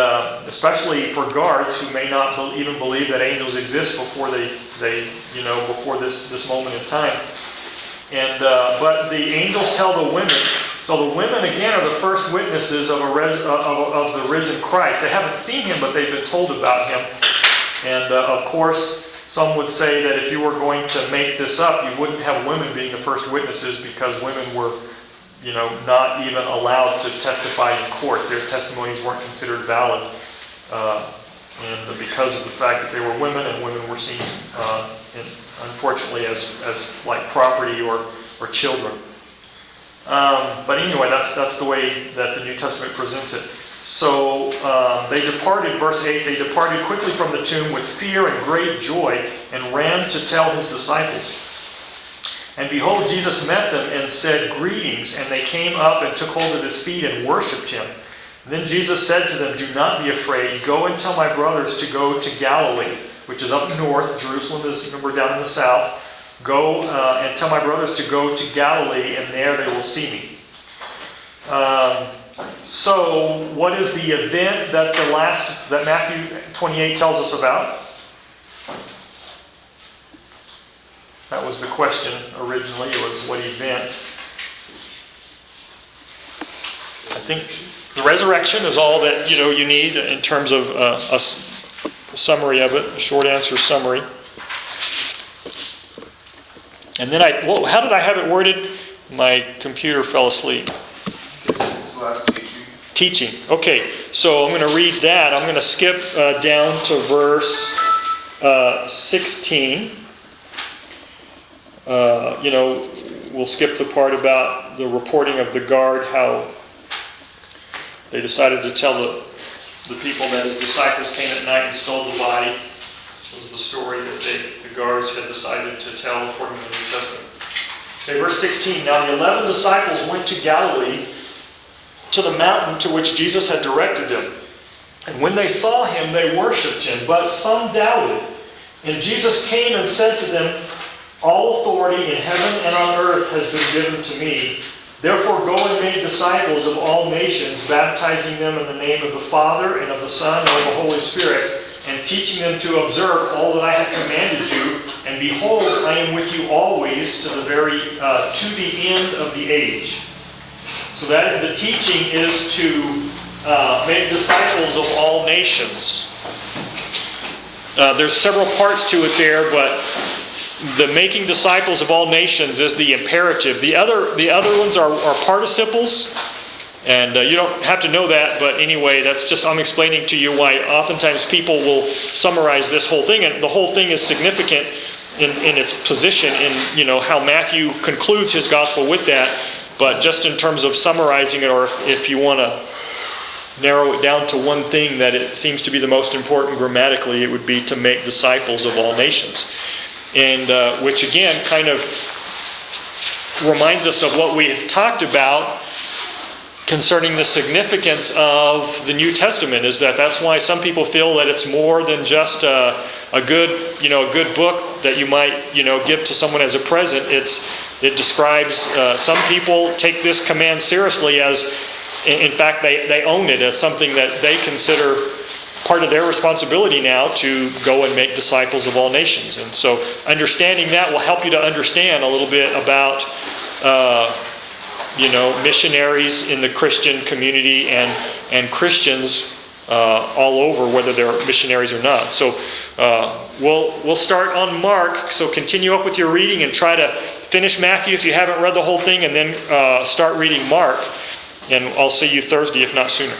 especially for guards who may not even believe that angels exist before before this moment in time. And but the angels tell the women. So the women again are the first witnesses of the risen Christ. They haven't seen him, but they've been told about him. And of course, some would say that if you were going to make this up, you wouldn't have women being the first witnesses, because women were, not even allowed to testify in court. Their testimonies weren't considered valid, and because of the fact that they were women, and women were seen, unfortunately, as like property or children. But anyway, that's the way that the New Testament presents it. So they departed, verse 8, they departed quickly from the tomb with fear and great joy, and ran to tell his disciples. And behold, Jesus met them and said, "Greetings." And they came up and took hold of his feet and worshipped him. And then Jesus said to them, "Do not be afraid. Go and tell my brothers to go to Galilee," which is up north. Jerusalem is, remember, down in the south. "Go and tell my brothers to go to Galilee, and there they will see me." So, what is the event that Matthew 28 tells us about? That was the question originally. It was, what event? I think the resurrection is all that you need in terms of a summary of it, a short answer summary. And then how did I have it worded? My computer fell asleep. Last Teaching. Okay, so I'm going to read that. I'm going to skip down to verse 16. We'll skip the part about the reporting of the guard, how they decided to tell the people that his disciples came at night and stole the body. This was the story that the guards had decided to tell according to the New Testament. Okay, verse 16. Now the 11 disciples went to Galilee, to the mountain to which Jesus had directed them. And when they saw him, they worshipped him, but some doubted. And Jesus came and said to them, "All authority in heaven and on earth has been given to me. Therefore go and make disciples of all nations, baptizing them in the name of the Father and of the Son and of the Holy Spirit, and teaching them to observe all that I have commanded you. And behold, I am with you always to the end of the age." So that the teaching is to make disciples of all nations. There's several parts to it there, but the making disciples of all nations is the imperative. The other ones are participles, and you don't have to know that, but anyway, I'm explaining to you why oftentimes people will summarize this whole thing, and the whole thing is significant in its position in how Matthew concludes his gospel with that. But just in terms of summarizing it, or if you want to narrow it down to one thing that it seems to be the most important grammatically, it would be to make disciples of all nations. And which again kind of reminds us of what we have talked about concerning the significance of the New Testament, is that's why some people feel that it's more than just a good book that you might give to someone as a present. It describes, some people take this command seriously, as in fact they own it as something that they consider part of their responsibility now to go and make disciples of all nations. And so understanding that will help you to understand a little bit about missionaries in the Christian community and Christians all over, whether they're missionaries or not. So we'll start on Mark. So continue up with your reading and try to finish Matthew if you haven't read the whole thing, and then start reading Mark. And I'll see you Thursday, if not sooner.